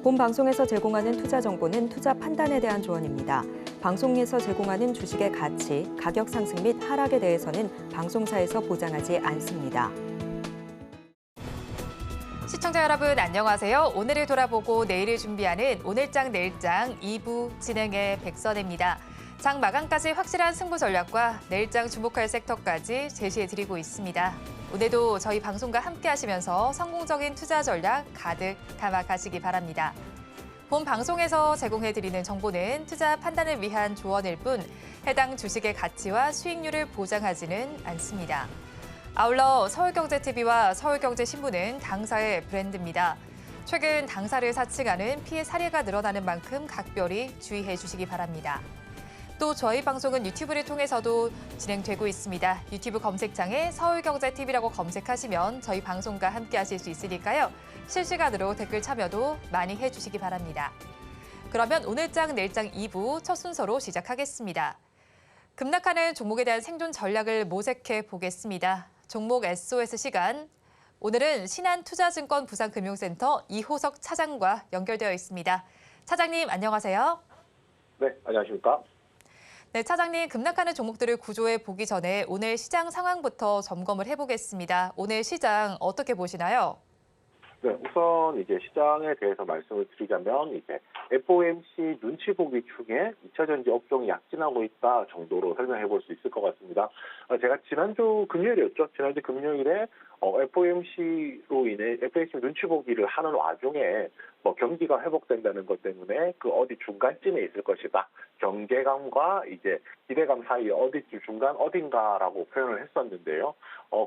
본 방송에서 제공하는 투자 정보는 투자 판단에 대한 조언입니다. 방송에서 제공하는 주식의 가치, 가격 상승 및 하락에 대해서는 방송사에서 보장하지 않습니다. 시청자 여러분 안녕하세요. 오늘을 돌아보고 내일을 준비하는 오늘장 내일장 2부 진행의 백선혜입니다. 장 마감까지 확실한 승부 전략과 내일장 주목할 섹터까지 제시해드리고 있습니다. 오늘도 저희 방송과 함께 하시면서 성공적인 투자 전략 가득 담아가시기 바랍니다. 본 방송에서 제공해드리는 정보는 투자 판단을 위한 조언일 뿐 해당 주식의 가치와 수익률을 보장하지는 않습니다. 아울러 서울경제TV와 서울경제신문은 당사의 브랜드입니다. 최근 당사를 사칭하는 피해 사례가 늘어나는 만큼 각별히 주의해 주시기 바랍니다. 또 저희 방송은 유튜브를 통해서도 진행되고 있습니다. 유튜브 검색창에 서울경제TV라고 검색하시면 저희 방송과 함께 하실 수 있으니까요. 실시간으로 댓글 참여도 많이 해주시기 바랍니다. 그러면 오늘장 내일장 2부 첫 순서로 시작하겠습니다. 급락하는 종목에 대한 생존 전략을 모색해 보겠습니다. 종목 SOS 시간. 오늘은 신한투자증권 부산금융센터 이호석 차장과 연결되어 있습니다. 차장님 안녕하세요. 네, 안녕하십니까. 네, 차장님 급락하는 종목들을 구조해 보기 전에 오늘 시장 상황부터 점검을 해보겠습니다. 오늘 시장 어떻게 보시나요? 네, 우선 이제 시장에 대해서 말씀을 드리자면 이제 FOMC 눈치 보기 중에 2차 전지 업종이 약진하고 있다 정도로 설명해 볼 수 있을 것 같습니다. 제가 지난주 금요일이었죠. 지난주 금요일에 FOMC로 인해 FOMC 눈치 보기를 하는 와중에 경기가 회복된다는 것 때문에 그 어디 중간쯤에 있을 것이다. 경계감과 이제 기대감 사이 어디쯤 중간 어딘가라고 표현을 했었는데요.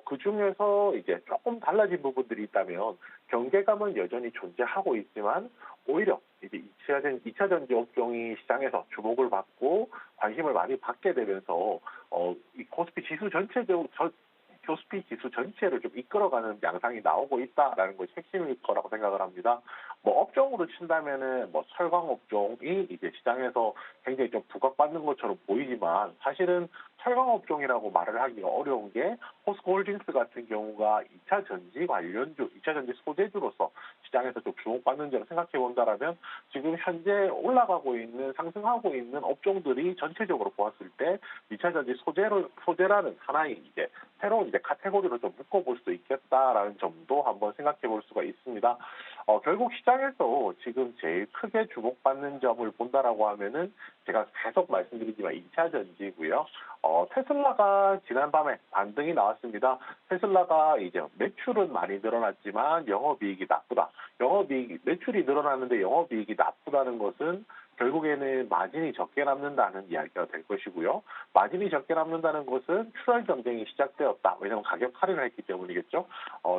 그 중에서 이제 조금 달라진 부분들이 있다면 경계감은 여전히 존재하고 있지만 오히려 이제 2차 전지 업종이 시장에서 주목을 받고 관심을 많이 받게 되면서 이 코스피 지수 전체를 좀 이끌어가는 양상이 나오고 있다라는 것이 핵심일 거라고 생각을 합니다. 업종으로 친다면은 철강 업종이 이제 시장에서 굉장히 좀 부각받는 것처럼 보이지만 사실은 철강 업종이라고 말을 하기가 어려운 게 포스코홀딩스 같은 경우가 2차 전지 관련주, 2차 전지 소재주로서 시장에서 좀 주목받는지를 생각해 본다라면 지금 현재 올라가고 있는 상승하고 있는 업종들이 전체적으로 보았을 때 2차 전지 소재라는 하나의 이제 새로운 이제 카테고리로 좀 묶어볼 수 있겠다라는 점도 한번 생각해 볼 수가 있습니다. 결국 시장에서 지금 제일 크게 주목받는 점을 본다라고 하면은 제가 계속 말씀드리지만 2차 전지고요. 테슬라가 지난밤에 반등이 나왔습니다. 테슬라가 이제 매출은 많이 늘어났지만 영업이익이 나쁘다. 매출이 늘어났는데 영업이익이 나쁘다는 것은 결국에는 마진이 적게 남는다는 이야기가 될 것이고요. 마진이 적게 남는다는 것은 출혈 경쟁이 시작되었다. 왜냐하면 가격 할인을 했기 때문이겠죠.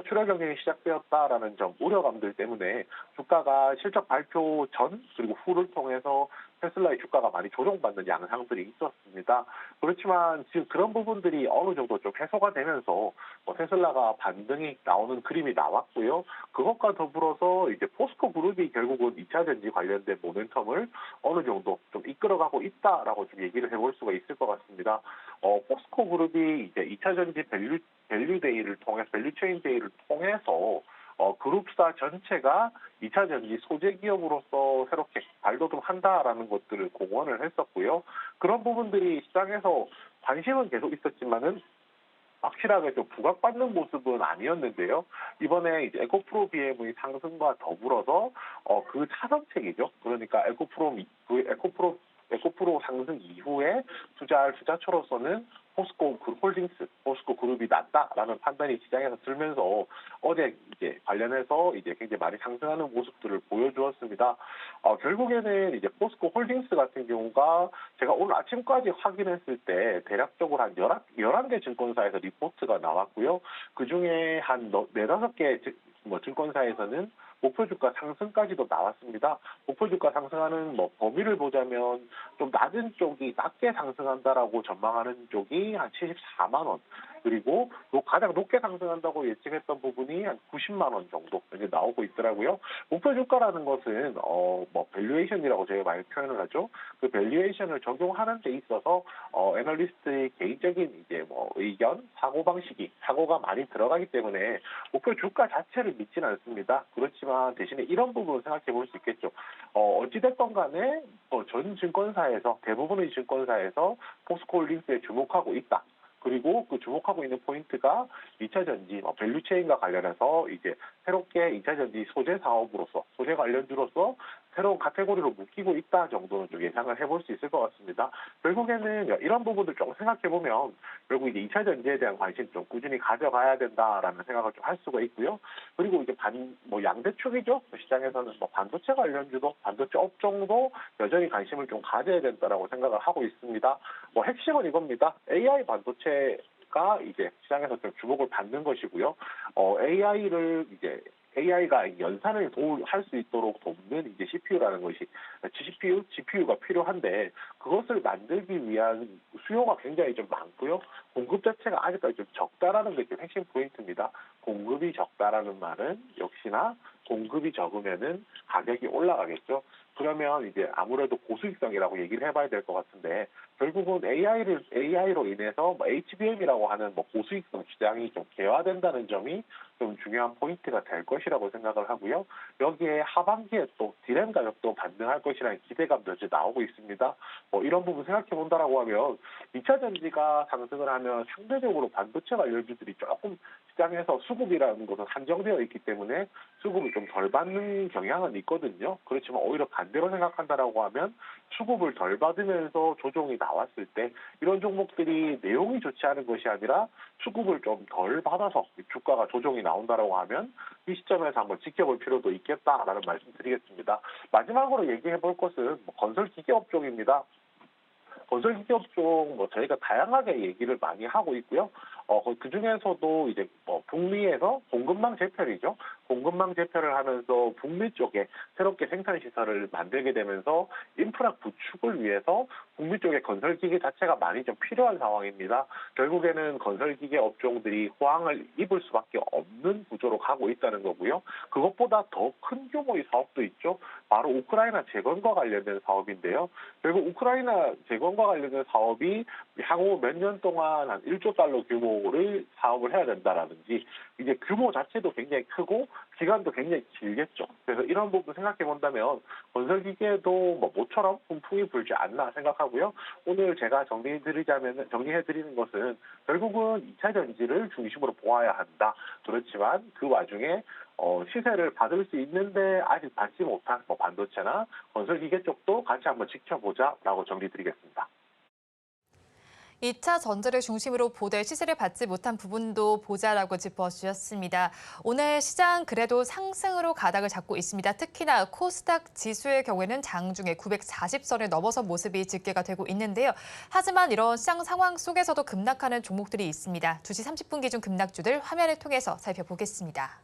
출혈 경쟁이 시작되었다라는 점 우려감들 때문에 주가가 실적 발표 전 그리고 후를 통해서 테슬라의 주가가 많이 조정받는 양상들이 있었습니다. 그렇지만 지금 그런 부분들이 어느 정도 좀 해소가 되면서 테슬라가 반등이 나오는 그림이 나왔고요. 그것과 더불어서 이제 포스코 그룹이 결국은 2차 전지 관련된 모멘텀을 어느 정도 좀 이끌어가고 있다라고 좀 얘기를 해볼 수가 있을 것 같습니다. 포스코 그룹이 이제 2차 전지 밸류체인 데이를 통해서 그룹사 전체가 2차 전지 소재 기업으로서 새롭게 발돋움한다라는 것들을 공언을 했었고요. 그런 부분들이 시장에서 관심은 계속 있었지만은 확실하게 좀 부각받는 모습은 아니었는데요. 이번에 이제 에코프로 BM의 상승과 더불어서 그 차선책이죠. 그러니까 에코프로 상승 이후에 투자할 투자처로서는 포스코 그룹이 낫다라는 판단이 시장에서 들면서 어제 이제 관련해서 이제 굉장히 많이 상승하는 모습들을 보여주었습니다. 결국에는 이제 포스코 홀딩스 같은 경우가 제가 오늘 아침까지 확인했을 때 대략적으로 한 11개 증권사에서 리포트가 나왔고요. 그 중에 한 4-5개 증권사에서는 목표 주가 상승까지도 나왔습니다. 목표 주가 상승하는 범위를 보자면 좀 낮은 쪽이 낮게 상승한다라고 전망하는 쪽이 한 74만 원, 그리고 또 가장 높게 상승한다고 예측했던 부분이 한 90만 원 정도 이제 나오고 있더라고요. 목표 주가라는 것은 뭐 밸류에이션이라고 저희가 많이 표현을 하죠. 그 밸류에이션을 적용하는 데 있어서 애널리스트의 개인적인 이제 뭐 의견, 사고가 많이 들어가기 때문에 목표 주가 자체를 믿지는 않습니다. 그렇지만 대신에 이런 부분을 생각해 볼 수 있겠죠. 어찌됐건 간에 전 증권사에서 대부분의 증권사에서 포스코홀딩스에 주목하고 있다. 그리고 그 주목하고 있는 포인트가 2차 전지, 밸류체인과 관련해서 이제 새롭게 2차 전지 소재 사업으로서, 소재 관련주로서 새로운 카테고리로 묶이고 있다 정도는 좀 예상을 해볼 수 있을 것 같습니다. 결국에는 이런 부분들 좀 생각해보면 결국 이제 2차 전지에 대한 관심 좀 꾸준히 가져가야 된다라는 생각을 좀 할 수가 있고요. 그리고 이제 양대축이죠. 시장에서는 반도체 관련주도, 반도체 업종도 여전히 관심을 좀 가져야 된다라고 생각을 하고 있습니다. 핵심은 이겁니다. AI 반도체가 이제 시장에서 좀 주목을 받는 것이고요. AI가 연산을 할 수 있도록 돕는 이제 CPU라는 것이 GPU가 필요한데 그것을 만들기 위한 수요가 굉장히 좀 많고요. 공급 자체가 아직까지 좀 적다라는 게 핵심 포인트입니다. 공급이 적다라는 말은 역시나 공급이 적으면은 가격이 올라가겠죠. 그러면 이제 아무래도 고수익성이라고 얘기를 해봐야 될 것 같은데 결국은 AI로 인해서 HBM이라고 하는 고수익성 시장이 좀 개화된다는 점이 좀 중요한 포인트가 될 것이라고 생각을 하고요. 여기에 하반기에 또 디램 가격도 반등할 것이라는 기대감도 이제 나오고 있습니다. 이런 부분 생각해 본다라고 하면 2차 전지가 상승을 하면 상대적으로 반도체 관련주들이 조금 시장에서 수급이라는 것은 한정되어 있기 때문에 수급을 좀 덜 받는 경향은 있거든요. 그렇지만 오히려 반대로 생각한다라고 하면 수급을 덜 받으면서 조정이 나왔을 때 이런 종목들이 내용이 좋지 않은 것이 아니라 수급을 좀 덜 받아서 주가가 조정이 나온다라고 하면 이 시점에서 한번 지켜볼 필요도 있겠다라는 말씀드리겠습니다. 마지막으로 얘기해 볼 것은 건설기계 업종입니다. 건설기계 업종 저희가 다양하게 얘기를 많이 하고 있고요. 그 중에서도 이제 북미에서 공급망 재편이죠. 공급망 재편을 하면서 북미 쪽에 새롭게 생산 시설을 만들게 되면서 인프라 구축을 위해서 북미 쪽에 건설기계 자체가 많이 좀 필요한 상황입니다. 결국에는 건설기계 업종들이 호황을 입을 수밖에 없는 구조로 가고 있다는 거고요. 그것보다 더 큰 규모의 사업도 있죠. 바로 우크라이나 재건과 관련된 사업인데요. 결국 우크라이나 재건과 관련된 사업이 향후 몇 년 동안 한 1조 달러 규모를 사업을 해야 된다라든지 이제 규모 자체도 굉장히 크고 기간도 굉장히 길겠죠. 그래서 이런 부분 생각해 본다면 건설기계도 모처럼 훈풍이 불지 않나 생각하고요. 오늘 제가 정리해 드리는 것은 결국은 2차 전지를 중심으로 보아야 한다. 그렇지만 그 와중에 시세를 받을 수 있는데 아직 받지 못한 반도체나 건설기계 쪽도 같이 한번 지켜보자라고 정리드리겠습니다. 2차 전지를 중심으로 보되 시세를 받지 못한 부분도 보자라고 짚어주셨습니다. 오늘 시장 그래도 상승으로 가닥을 잡고 있습니다. 특히나 코스닥 지수의 경우에는 장중에 940선을 넘어선 모습이 집계가 되고 있는데요. 하지만 이런 시장 상황 속에서도 급락하는 종목들이 있습니다. 2시 30분 기준 급락주들 화면을 통해서 살펴보겠습니다.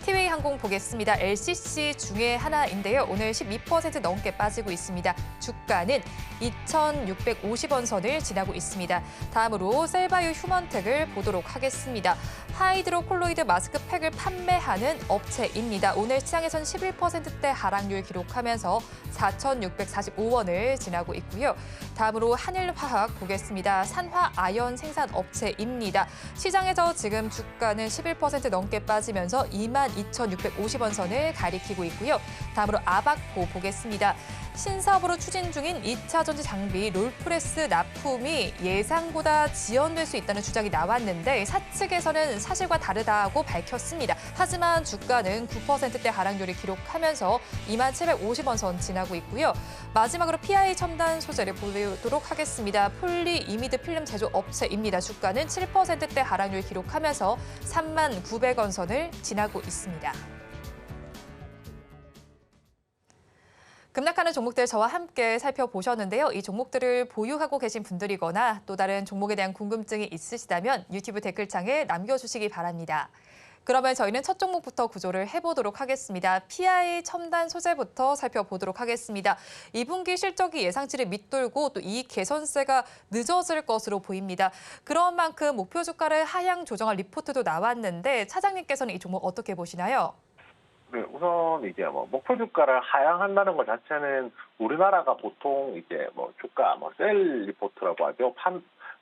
티웨이 항공 보겠습니다. LCC 중에 하나인데요. 오늘 12% 넘게 빠지고 있습니다. 주가는 2,650원 선을 지나고 있습니다. 다음으로 셀바이오 휴먼텍을 보도록 하겠습니다. 하이드로콜로이드 마스크팩을 판매하는 업체입니다. 오늘 시장에선 11%대 하락률 기록하면서 4,645원을 지나고 있고요. 다음으로 한일화학 보겠습니다. 산화 아연 생산 업체입니다. 시장에서 지금 주가는 11% 넘게 빠지면서 22,650원 선을 가리키고 있고요. 다음으로 아박포 보겠습니다. 신사업으로 추진 중인 2차 전지 장비 롤프레스 납품이 예상보다 지연될 수 있다는 주장이 나왔는데 사측에서는 사실과 다르다고 밝혔습니다. 하지만 주가는 9%대 하락률을 기록하면서 2750원 선 지나고 있고요. 마지막으로 PI 첨단 소재를 보도록 하겠습니다. 폴리이미드 필름 제조 업체입니다. 주가는 7%대 하락률을 기록하면서 39,900원 선을 지나고 있습니다. 급락하는 종목들 저와 함께 살펴보셨는데요. 이 종목들을 보유하고 계신 분들이거나 또 다른 종목에 대한 궁금증이 있으시다면 유튜브 댓글창에 남겨주시기 바랍니다. 그러면 저희는 첫 종목부터 구조를 해보도록 하겠습니다. PI 첨단 소재부터 살펴보도록 하겠습니다. 2분기 실적이 예상치를 밑돌고 또 이익 개선세가 늦어질 것으로 보입니다. 그런 만큼 목표 주가를 하향 조정할 리포트도 나왔는데 차장님께서는 이 종목 어떻게 보시나요? 네, 우선 이제 뭐 목표 주가를 하향한다는 것 자체는 우리나라가 보통 이제 뭐 주가 셀 리포트라고 하죠.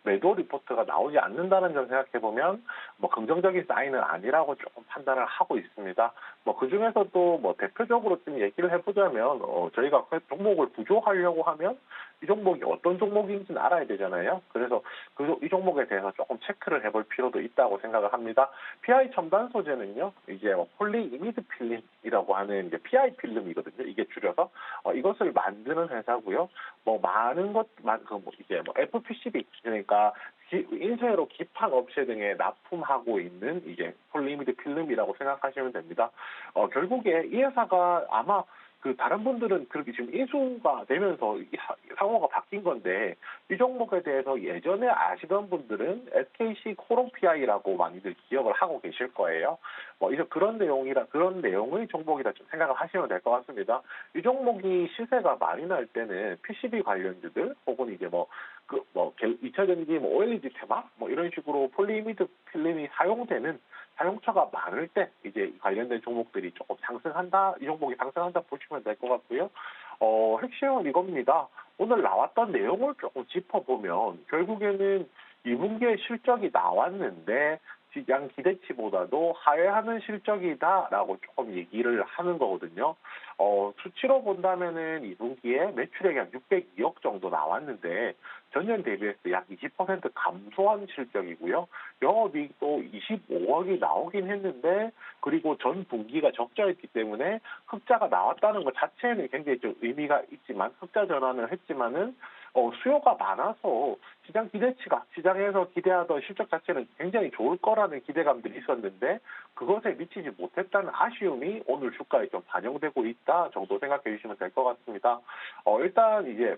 매도 리포트가 나오지 않는다는 점 생각해 보면 뭐 긍정적인 사인은 아니라고 조금 판단을 하고 있습니다. 뭐 그 중에서도 뭐 대표적으로 좀 얘기를 해보자면 저희가 그 종목을 부조하려고 하면 이 종목이 어떤 종목인지는 알아야 되잖아요. 그래서 이 종목에 대해서 조금 체크를 해볼 필요도 있다고 생각을 합니다. PI 첨단 소재는요, 이제 폴리이미드 필름이라고 하는 이제 PI 필름이거든요. 이게 줄여서 이것을 만드는 회사고요. 뭐 많은 이제 FPCB 그러니까 인쇄로 기판 업체 등에 납품하고 있는 이제 폴리이미드 필름이라고 생각하시면 됩니다. 결국에 이 회사가 아마 다른 분들은 그렇게 지금 인수가 되면서 상호가 바뀐 건데 이 종목에 대해서 예전에 아시던 분들은 SKC 코롱PI라고 많이들 기억을 하고 계실 거예요. 이제 그런 내용의 종목이다 좀 생각을 하시면 될 것 같습니다. 이 종목이 시세가 많이 날 때는 PCB 관련주들 혹은 이제 2차 전지, OLED 테마 이런 식으로 폴리이미드 필름이 사용되는 사용처가 많을 때 이제 관련된 종목들이 조금 상승한다, 이 종목이 상승한다 보시면 될 것 같고요. 핵심은 이겁니다. 오늘 나왔던 내용을 조금 짚어보면 결국에는 2분기에 실적이 나왔는데 시장 기대치보다도 하회하는 실적이다라고 조금 얘기를 하는 거거든요. 수치로 본다면은 2분기에 매출액이 한 602억 정도 나왔는데 전년 대비해서 약 20% 감소한 실적이고요. 영업이익도 25억이 나오긴 했는데 그리고 전 분기가 적자였기 때문에 흑자가 나왔다는 것 자체는 굉장히 좀 의미가 있지만 흑자 전환을 했지만은 수요가 많아서 시장에서 기대하던 실적 자체는 굉장히 좋을 거라는 기대감들이 있었는데 그것에 미치지 못했다는 아쉬움이 오늘 주가에 좀 반영되고 있다 정도 생각해 주시면 될 것 같습니다. 일단 이제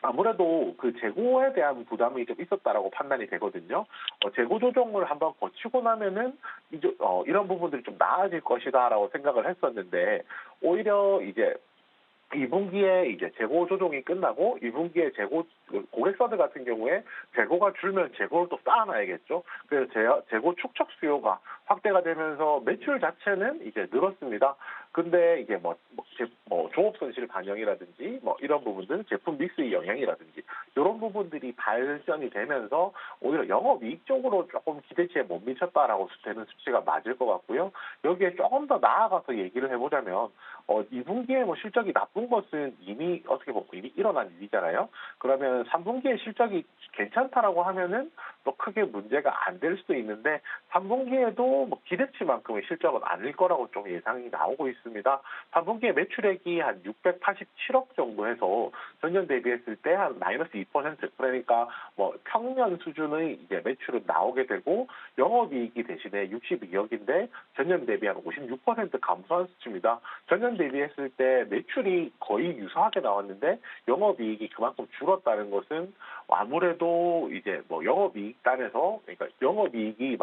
아무래도 재고에 대한 부담이 좀 있었다라고 판단이 되거든요. 재고 조정을 한번 거치고 나면은 이런 부분들이 좀 나아질 것이다라고 생각을 했었는데 오히려 이제 2분기에 이제 재고 조정이 끝나고 2분기에 고객사들 같은 경우에 재고가 줄면 재고를 또 쌓아놔야겠죠. 그래서 재고 축적 수요가 확대가 되면서 매출 자체는 이제 늘었습니다. 근데 이게 종업 손실 반영이라든지 이런 부분들, 제품 믹스의 영향이라든지 이런 부분들이 발전이 되면서 오히려 영업이익 쪽으로 조금 기대치에 못 미쳤다라고 되는 수치가 맞을 것 같고요. 여기에 조금 더 나아가서 얘기를 해보자면 2분기에 실적이 나쁜 것은 이미 어떻게 보면 이미 일어난 일이잖아요. 그러면 3분기에 실적이 괜찮다라고 하면은 또 크게 문제가 안 될 수도 있는데 3분기에도 기대치만큼의 실적은 아닐 거라고 좀 예상이 나오고 있습니다. 3분기에 매출액이 한 687억 정도 해서 전년 대비했을 때 한 마이너스 2% 그러니까 평년 수준의 이제 매출은 나오게 되고 영업이익이 대신에 62억인데 전년 대비 한 56% 감소한 수치입니다. 전년 대비했을 때 매출이 거의 유사하게 나왔는데 영업이익이 그만큼 줄었다는 것은 아무래도 이제 영업이익 단에서 그러니까 영업이익이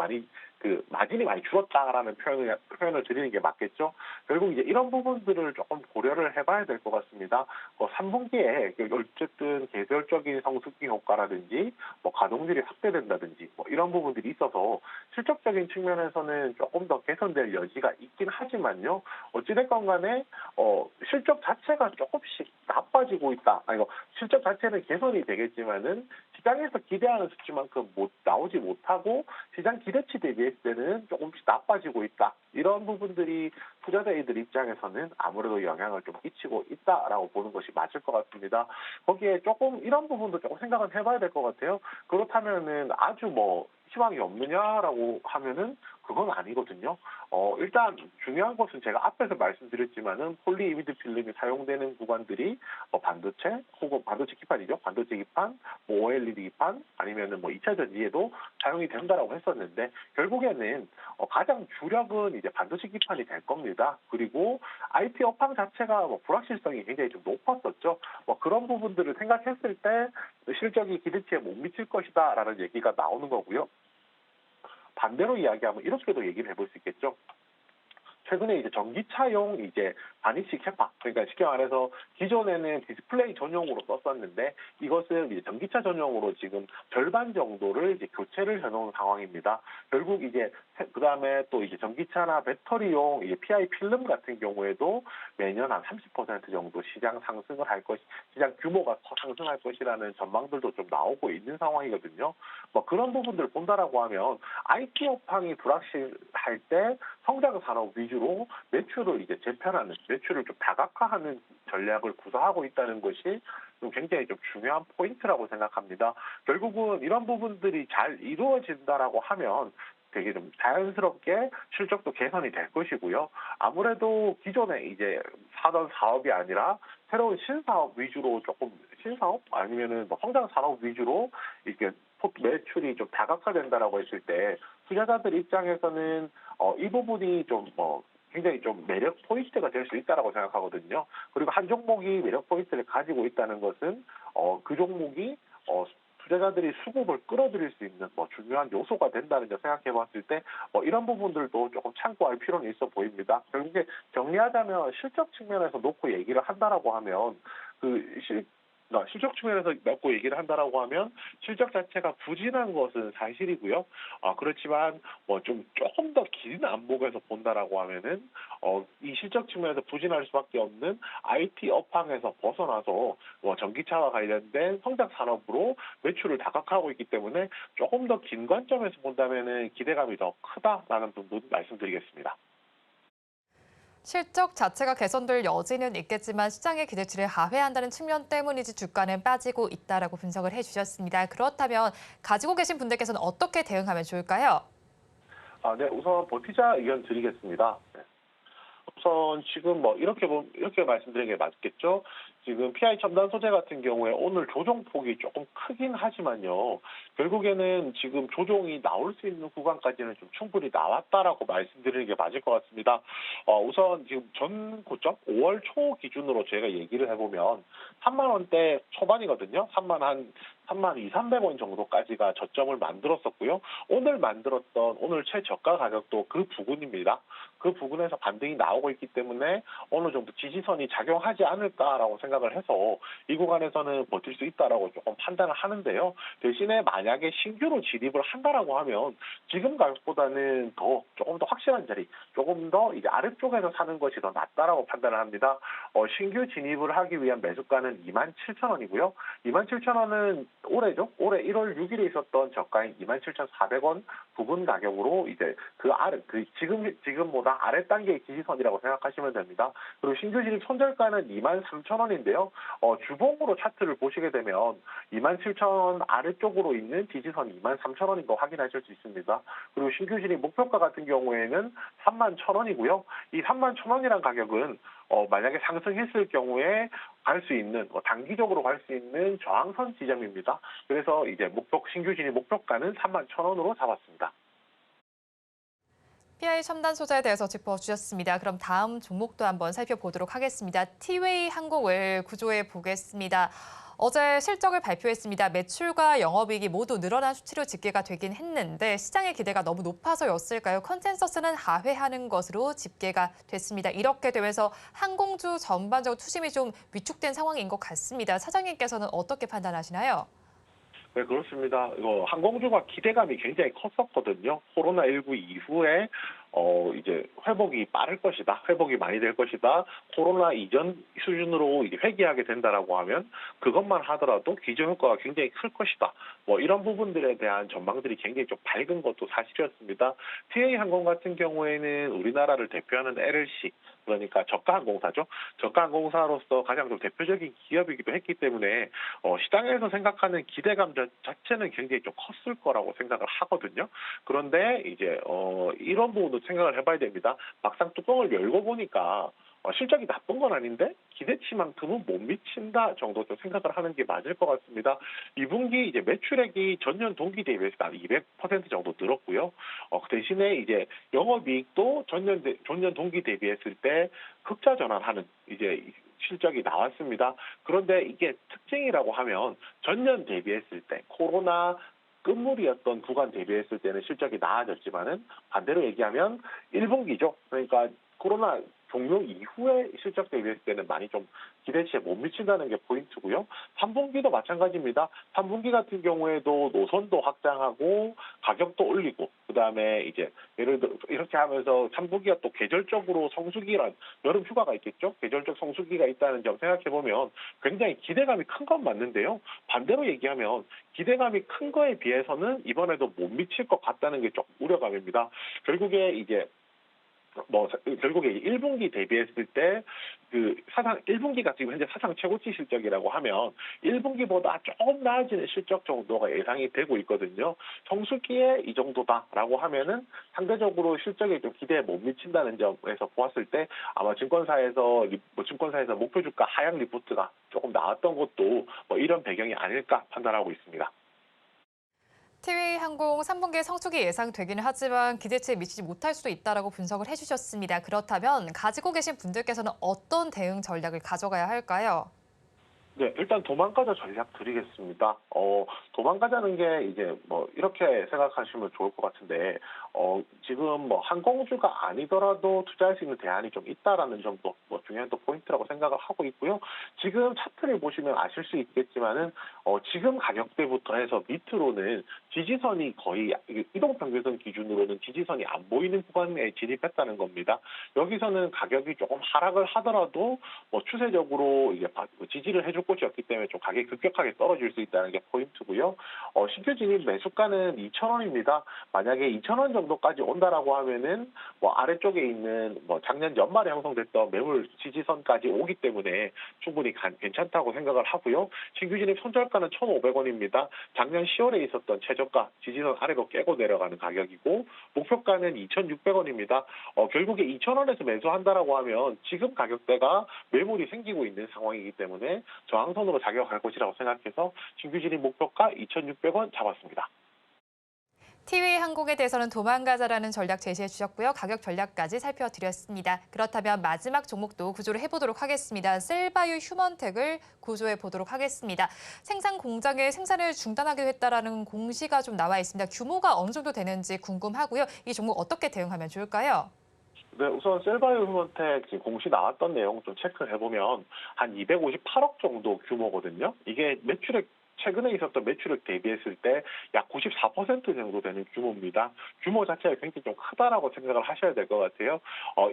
마진이 많이 줄었다라는 표현을 드리는 게 맞겠죠. 결국 이제 이런 부분들을 조금 고려를 해봐야 될 것 같습니다. 3분기에 어쨌든 계절적인 성수기 효과라든지 가동률이 확대된다든지 이런 부분들이 있어서 실적적인 측면에서는 조금 더 개선될 여지가 있긴 하지만요. 어찌됐건 간에 실적 자체가 조금씩 나빠지고 있다. 실적 자체는 개선이 되겠지만은 시장에서 기대하는 수치만큼 나오지 못하고 시장 기대치 대비했을 때는 조금씩 나빠지고 있다. 이런 부분들이 투자자들 입장에서는 아무래도 영향을 좀 끼치고 있다라고 보는 것이 맞을 것 같습니다. 거기에 조금 이런 부분도 조금 생각은 해봐야 될 것 같아요. 그렇다면은 아주 희망이 없느냐라고 하면은 그건 아니거든요. 일단 중요한 것은 제가 앞에서 말씀드렸지만은 폴리이미드 필름이 사용되는 구간들이 반도체 혹은 반도체 기판이죠. 반도체 기판, OLED 기판 아니면은 2차 전지에도 사용이 된다라고 했었는데 결국에는 가장 주력은 이제 반도체 기판이 될 겁니다. 그리고 IP 업황 자체가 불확실성이 굉장히 좀 높았었죠. 그런 부분들을 생각했을 때 실적이 기대치에 못 미칠 것이다라는 얘기가 나오는 거고요. 반대로 이야기하면 이렇게도 얘기를 해볼 수 있겠죠. 최근에 이제 전기차용 이제 반입식 캐파, 그러니까 쉽게 말해서 기존에는 디스플레이 전용으로 썼었는데 이것을 이제 전기차 전용으로 지금 절반 정도를 이제 교체를 해놓은 상황입니다. 결국 이제 그 다음에 또 이제 전기차나 배터리용 이제 PI 필름 같은 경우에도 매년 한 30% 정도 시장 상승을 할 시장 규모가 상승할 것이라는 전망들도 좀 나오고 있는 상황이거든요. 뭐 그런 부분들을 본다라고 하면 IT 업황이 불확실할 때 성장 산업 위주로 매출을 이제 재편하는, 매출을 좀 다각화하는 전략을 구사하고 있다는 것이 좀 굉장히 좀 중요한 포인트라고 생각합니다. 결국은 이런 부분들이 잘 이루어진다라고 하면 되게 좀 자연스럽게 실적도 개선이 될 것이고요. 아무래도 기존에 이제 하던 사업이 아니라 새로운 신사업 위주로 조금 신사업 아니면은 뭐 성장 산업 위주로 이렇게 매출이 좀 다각화된다라고 했을 때 투자자들 입장에서는 이 부분이 좀 굉장히 좀 매력 포인트가 될 수 있다라고 생각하거든요. 그리고 한 종목이 매력 포인트를 가지고 있다는 것은 그 종목이 투자자들이 수급을 끌어들일 수 있는 중요한 요소가 된다는 점 생각해봤을 때 이런 부분들도 조금 참고할 필요는 있어 보입니다. 결국에 정리하자면 실적 측면에서 놓고 얘기를 한다라고 하면 실적 측면에서 놓고 얘기를 한다라고 하면 실적 자체가 부진한 것은 사실이고요. 그렇지만 조금 더 긴 안목에서 본다라고 하면은 이 실적 측면에서 부진할 수밖에 없는 IT 업황에서 벗어나서 전기차와 관련된 성장 산업으로 매출을 다각화하고 있기 때문에 조금 더 긴 관점에서 본다면은 기대감이 더 크다라는 부분 말씀드리겠습니다. 실적 자체가 개선될 여지는 있겠지만 시장의 기대치를 하회한다는 측면 때문이지 주가는 빠지고 있다라고 분석을 해주셨습니다. 그렇다면 가지고 계신 분들께서는 어떻게 대응하면 좋을까요? 네, 우선 버티자 의견 드리겠습니다. 네. 우선 지금 이렇게 말씀드리는 게 맞겠죠. 지금 PI 첨단 소재 같은 경우에 오늘 조정폭이 조금 크긴 하지만요. 결국에는 지금 조정이 나올 수 있는 구간까지는 좀 충분히 나왔다라고 말씀드리는 게 맞을 것 같습니다. 우선 지금 전 고점 5월 초 기준으로 저희가 얘기를 해보면 3만 원대 초반이거든요. 3만 2,300원 정도까지가 저점을 만들었었고요. 오늘 최저가 가격도 그 부근입니다. 그 부근에서 반등이 나오고 있기 때문에 어느 정도 지지선이 작용하지 않을까라고 생각을 해서 이 구간에서는 버틸 수 있다라고 조금 판단을 하는데요. 대신에 만약에 신규로 진입을 한다라고 하면 지금 가격보다는 조금 더 확실한 자리, 조금 더 이제 아래쪽에서 사는 것이 더 낫다라고 판단을 합니다. 신규 진입을 하기 위한 매수가는 27,000원이고요. 27,000원은 올해죠. 올해 1월 6일에 있었던 저가인 27,400원 부근 가격으로 이제 지금보다 아래 단계의 지지선이라고 생각하시면 됩니다. 그리고 신규 진입 손절가는 23,000원인데요. 주봉으로 차트를 보시게 되면 27,000원 아래쪽으로 있는 지지선 23,000원인 거 확인하실 수 있습니다. 그리고 신규 진입 목표가 같은 경우에는 31,000원이고요. 이 31,000원이란 가격은 만약에 상승했을 경우에 갈 수 있는 단기적으로 갈 수 있는 저항선 지점입니다. 그래서 이제 신규 진입 목표가는 31,000원으로 잡았습니다. PI 첨단 소재에 대해서 짚어주셨습니다. 그럼 다음 종목도 한번 살펴보도록 하겠습니다. 티웨이 항공을 구조해 보겠습니다. 어제 실적을 발표했습니다. 매출과 영업이익이 모두 늘어난 수치로 집계가 되긴 했는데 시장의 기대가 너무 높아서였을까요? 컨센서스는 하회하는 것으로 집계가 됐습니다. 이렇게 되면서 항공주 전반적으로 투심이 좀 위축된 상황인 것 같습니다. 사장님께서는 어떻게 판단하시나요? 네, 그렇습니다. 항공주가 기대감이 굉장히 컸었거든요. 코로나19 이후에 이제 회복이 빠를 것이다. 회복이 많이 될 것이다. 코로나 이전 수준으로 이제 회귀하게 된다라고 하면 그것만 하더라도 기저 효과가 굉장히 클 것이다. 이런 부분들에 대한 전망들이 굉장히 좀 밝은 것도 사실이었습니다. TA 항공 같은 경우에는 우리나라를 대표하는 LLC, 그러니까 저가항공사죠. 저가항공사로서 가장 좀 대표적인 기업이기도 했기 때문에 시장에서 생각하는 기대감 자체는 굉장히 좀 컸을 거라고 생각을 하거든요. 그런데 이제 이런 부분도 생각을 해봐야 됩니다. 막상 뚜껑을 열고 보니까 실적이 나쁜 건 아닌데 기대치만큼은 못 미친다 정도 좀 생각을 하는 게 맞을 것 같습니다. 2분기 이제 매출액이 전년 동기 대비해서 한 200% 정도 늘었고요. 그 대신에 이제 영업이익도 전년 동기 대비했을 때 흑자 전환하는 이제 실적이 나왔습니다. 그런데 이게 특징이라고 하면 전년 대비했을 때 코로나 끝물이었던 구간 대비했을 때는 실적이 나아졌지만은 반대로 얘기하면 1분기죠. 그러니까 코로나 종료 이후에 실적 대비했을 때는 많이 좀 기대치에 못 미친다는 게 포인트고요. 3분기도 마찬가지입니다. 3분기 같은 경우에도 노선도 확장하고 가격도 올리고 그다음에 이제 예를 들어 이렇게 하면서 3분기가 또 계절적으로 성수기란 여름 휴가가 있겠죠. 계절적 성수기가 있다는 점 생각해 보면 굉장히 기대감이 큰 건 맞는데요. 반대로 얘기하면 기대감이 큰 거에 비해서는 이번에도 못 미칠 것 같다는 게 조금 우려감입니다. 결국에 이제 결국에 1분기 대비했을 때 사상 1분기가 지금 현재 사상 최고치 실적이라고 하면 1분기보다 조금 나아지는 실적 정도가 예상이 되고 있거든요. 성수기에 이 정도다라고 하면은 상대적으로 실적에 좀 기대에 못 미친다는 점에서 보았을 때 아마 증권사에서 목표 주가 하향 리포트가 조금 나왔던 것도 이런 배경이 아닐까 판단하고 있습니다. 티웨이항공 3분기 성수기 예상되기는 하지만 기대치에 미치지 못할 수도 있다라고 분석을 해주셨습니다. 그렇다면 가지고 계신 분들께서는 어떤 대응 전략을 가져가야 할까요? 네, 일단 도망가자 전략 드리겠습니다. 도망가자는 게 이제 이렇게 생각하시면 좋을 것 같은데, 지금 항공주가 아니더라도 투자할 수 있는 대안이 좀 있다라는 점도 중요한 또 포인트라고 생각을 하고 있고요. 지금 차트를 보시면 아실 수 있겠지만은, 지금 가격대부터 해서 밑으로는 지지선이 거의 이동평균선 기준으로는 지지선이 안 보이는 구간에 진입했다는 겁니다. 여기서는 가격이 조금 하락을 하더라도 추세적으로 이게 지지를 해줄 곳이었기 때문에 좀 가격이 급격하게 떨어질 수 있다는 게 포인트고요. 신규 진입 매수가는 2,000원입니다. 만약에 2,000원 정도까지 온다라고 하면은 아래쪽에 있는 작년 연말에 형성됐던 매물 지지선까지 오기 때문에 충분히 괜찮다고 생각을 하고요. 신규 진입 손절가는 1,500원입니다. 작년 10월에 있었던 최저가 지지선 아래로 깨고 내려가는 가격이고 목표가는 2,600원입니다. 결국에 2,000원에서 매수한다라고 하면 지금 가격대가 매물이 생기고 있는 상황이기 때문에 저항선으로 작용할 것이라고 생각해서 신규 진입 목표가 2,600원 잡았습니다. 티웨이항공에 대해서는 도망가자라는 전략 제시해 주셨고요. 가격 전략까지 살펴드렸습니다. 그렇다면 마지막 종목도 구조를 해보도록 하겠습니다. 셀바이오 휴먼텍을 구조해 보도록 하겠습니다. 생산 공장의 생산을 중단하기로 했다라는 공시가 좀 나와 있습니다. 규모가 어느 정도 되는지 궁금하고요. 이 종목 어떻게 대응하면 좋을까요? 네, 우선 셀바이오 휴먼텍 지금 공시 나왔던 내용 좀 체크를 해보면 한 258억 정도 규모거든요. 이게 최근에 있었던 매출액 대비했을 때 약 94% 정도 되는 규모입니다. 규모 자체가 굉장히 좀 크다라고 생각을 하셔야 될 것 같아요.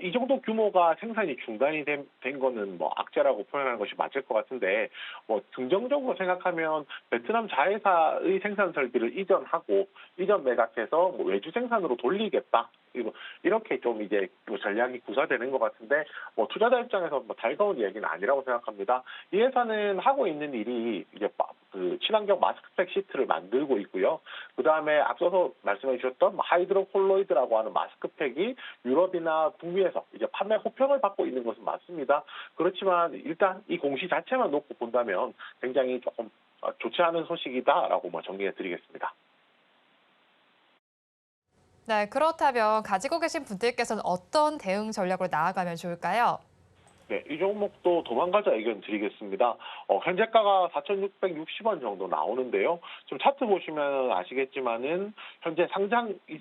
이 정도 규모가 생산이 중단이 된 거는 악재라고 표현하는 것이 맞을 것 같은데, 긍정적으로 생각하면 베트남 자회사의 생산 설비를 이전 매각해서 외주 생산으로 돌리겠다. 이렇게 좀 이제 전략이 구사되는 것 같은데, 투자자 입장에서 달가운 이야기는 아니라고 생각합니다. 이 회사는 하고 있는 일이 이제 친환경 마스크팩 시트를 만들고 있고요. 그 다음에 앞서서 말씀해 주셨던 하이드로콜로이드라고 하는 마스크팩이 유럽이나 북미에서 이제 판매 호평을 받고 있는 것은 맞습니다. 그렇지만 일단 이 공시 자체만 놓고 본다면 굉장히 조금 좋지 않은 소식이다라고 정리해 드리겠습니다. 네, 그렇다면 가지고 계신 분들께서는 어떤 대응 전략으로 나아가면 좋을까요? 네, 이 종목도 도망가자 의견 드리겠습니다. 현재가가 4,660원 정도 나오는데요. 좀 차트 보시면 아시겠지만은 현재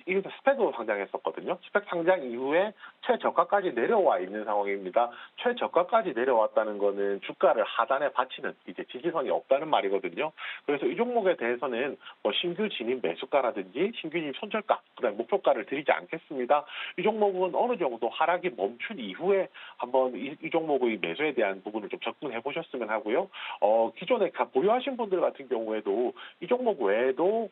이것도 스펙으로 상장했었거든요. 스펙 상장 이후에 최저가까지 내려와 있는 상황입니다. 최저가까지 내려왔다는 거는 주가를 하단에 받치는 이제 지지선이 없다는 말이거든요. 그래서 이 종목에 대해서는 신규 진입 매수가라든지 신규 진입 손절가, 그다음 목표가를 드리지 않겠습니다. 이 종목은 어느 정도 하락이 멈춘 이후에 한번 이 종목의 매수에 대한 부분을 좀 접근해 보셨으면 하고요. 기존에 보유하신 분들 같은 경우에도 이 종목 외에도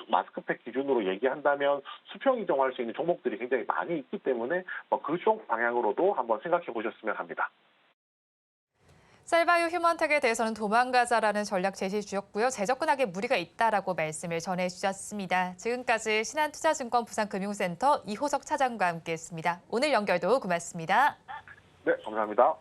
마스크팩 기준으로 얘기한다면 수평 이동할 수 있는 종목들이 굉장히 많이 있기 때문에 그쪽 방향으로도 한번 생각해 보셨으면 합니다. 셀바이오 휴먼텍에 대해서는 도망가자라는 전략 제시해 주셨고요. 재접근하기에 무리가 있다라고 말씀을 전해 주셨습니다. 지금까지 신한투자증권 부산금융센터 이호석 차장과 함께했습니다. 오늘 연결도 고맙습니다. 네, 감사합니다.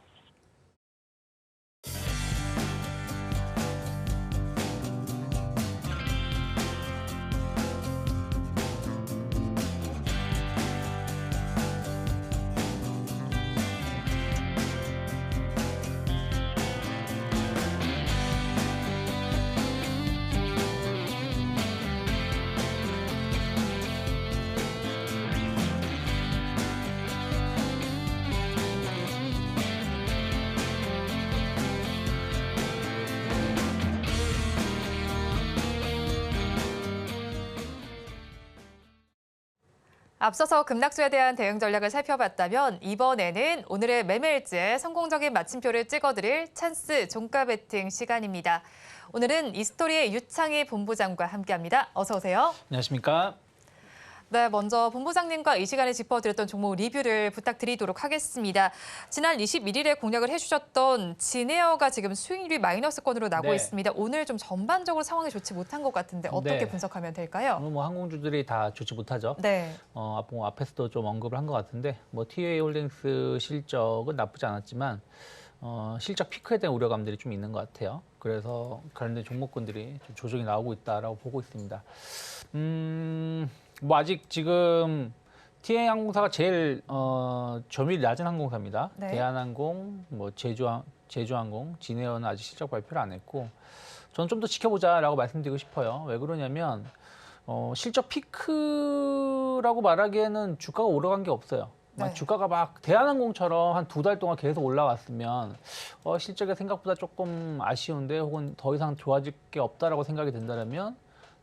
앞서서 급락주에 대한 대응 전략을 살펴봤다면 이번에는 오늘의 매매일지에 성공적인 마침표를 찍어드릴 찬스 종가 베팅 시간입니다. 오늘은 이스토리의 유창희 본부장과 함께합니다. 어서 오세요. 안녕하십니까? 네, 먼저 본부장님과 이 시간에 짚어드렸던 종목 리뷰를 부탁드리도록 하겠습니다. 지난 21일에 공략을 해주셨던 진에어가 지금 수익률이 마이너스권으로 나고 네. 있습니다. 오늘 좀 전반적으로 상황이 좋지 못한 것 같은데 어떻게 네. 분석하면 될까요? 오늘 뭐 항공주들이 다 좋지 못하죠. 네. 앞에서도 좀 언급을 한 것 같은데 뭐 TA 홀딩스 실적은 나쁘지 않았지만 실적 피크에 대한 우려감들이 좀 있는 것 같아요. 그래서 관련된 종목군들이 좀 조정이 나오고 있다라고 보고 있습니다. 뭐 아직 지금 TA 항공사가 제일 점유율이 낮은 항공사입니다. 네. 대한항공, 뭐 제주항공, 진에어는 아직 실적 발표를 안 했고 저는 좀 더 지켜보자라고 말씀드리고 싶어요. 왜 그러냐면 실적 피크라고 말하기에는 주가가 오르간 게 없어요. 네. 주가가 막 대한항공처럼 한 2달 동안 계속 올라왔으면 실적이 생각보다 조금 아쉬운데 혹은 더 이상 좋아질 게 없다라고 생각이 든다면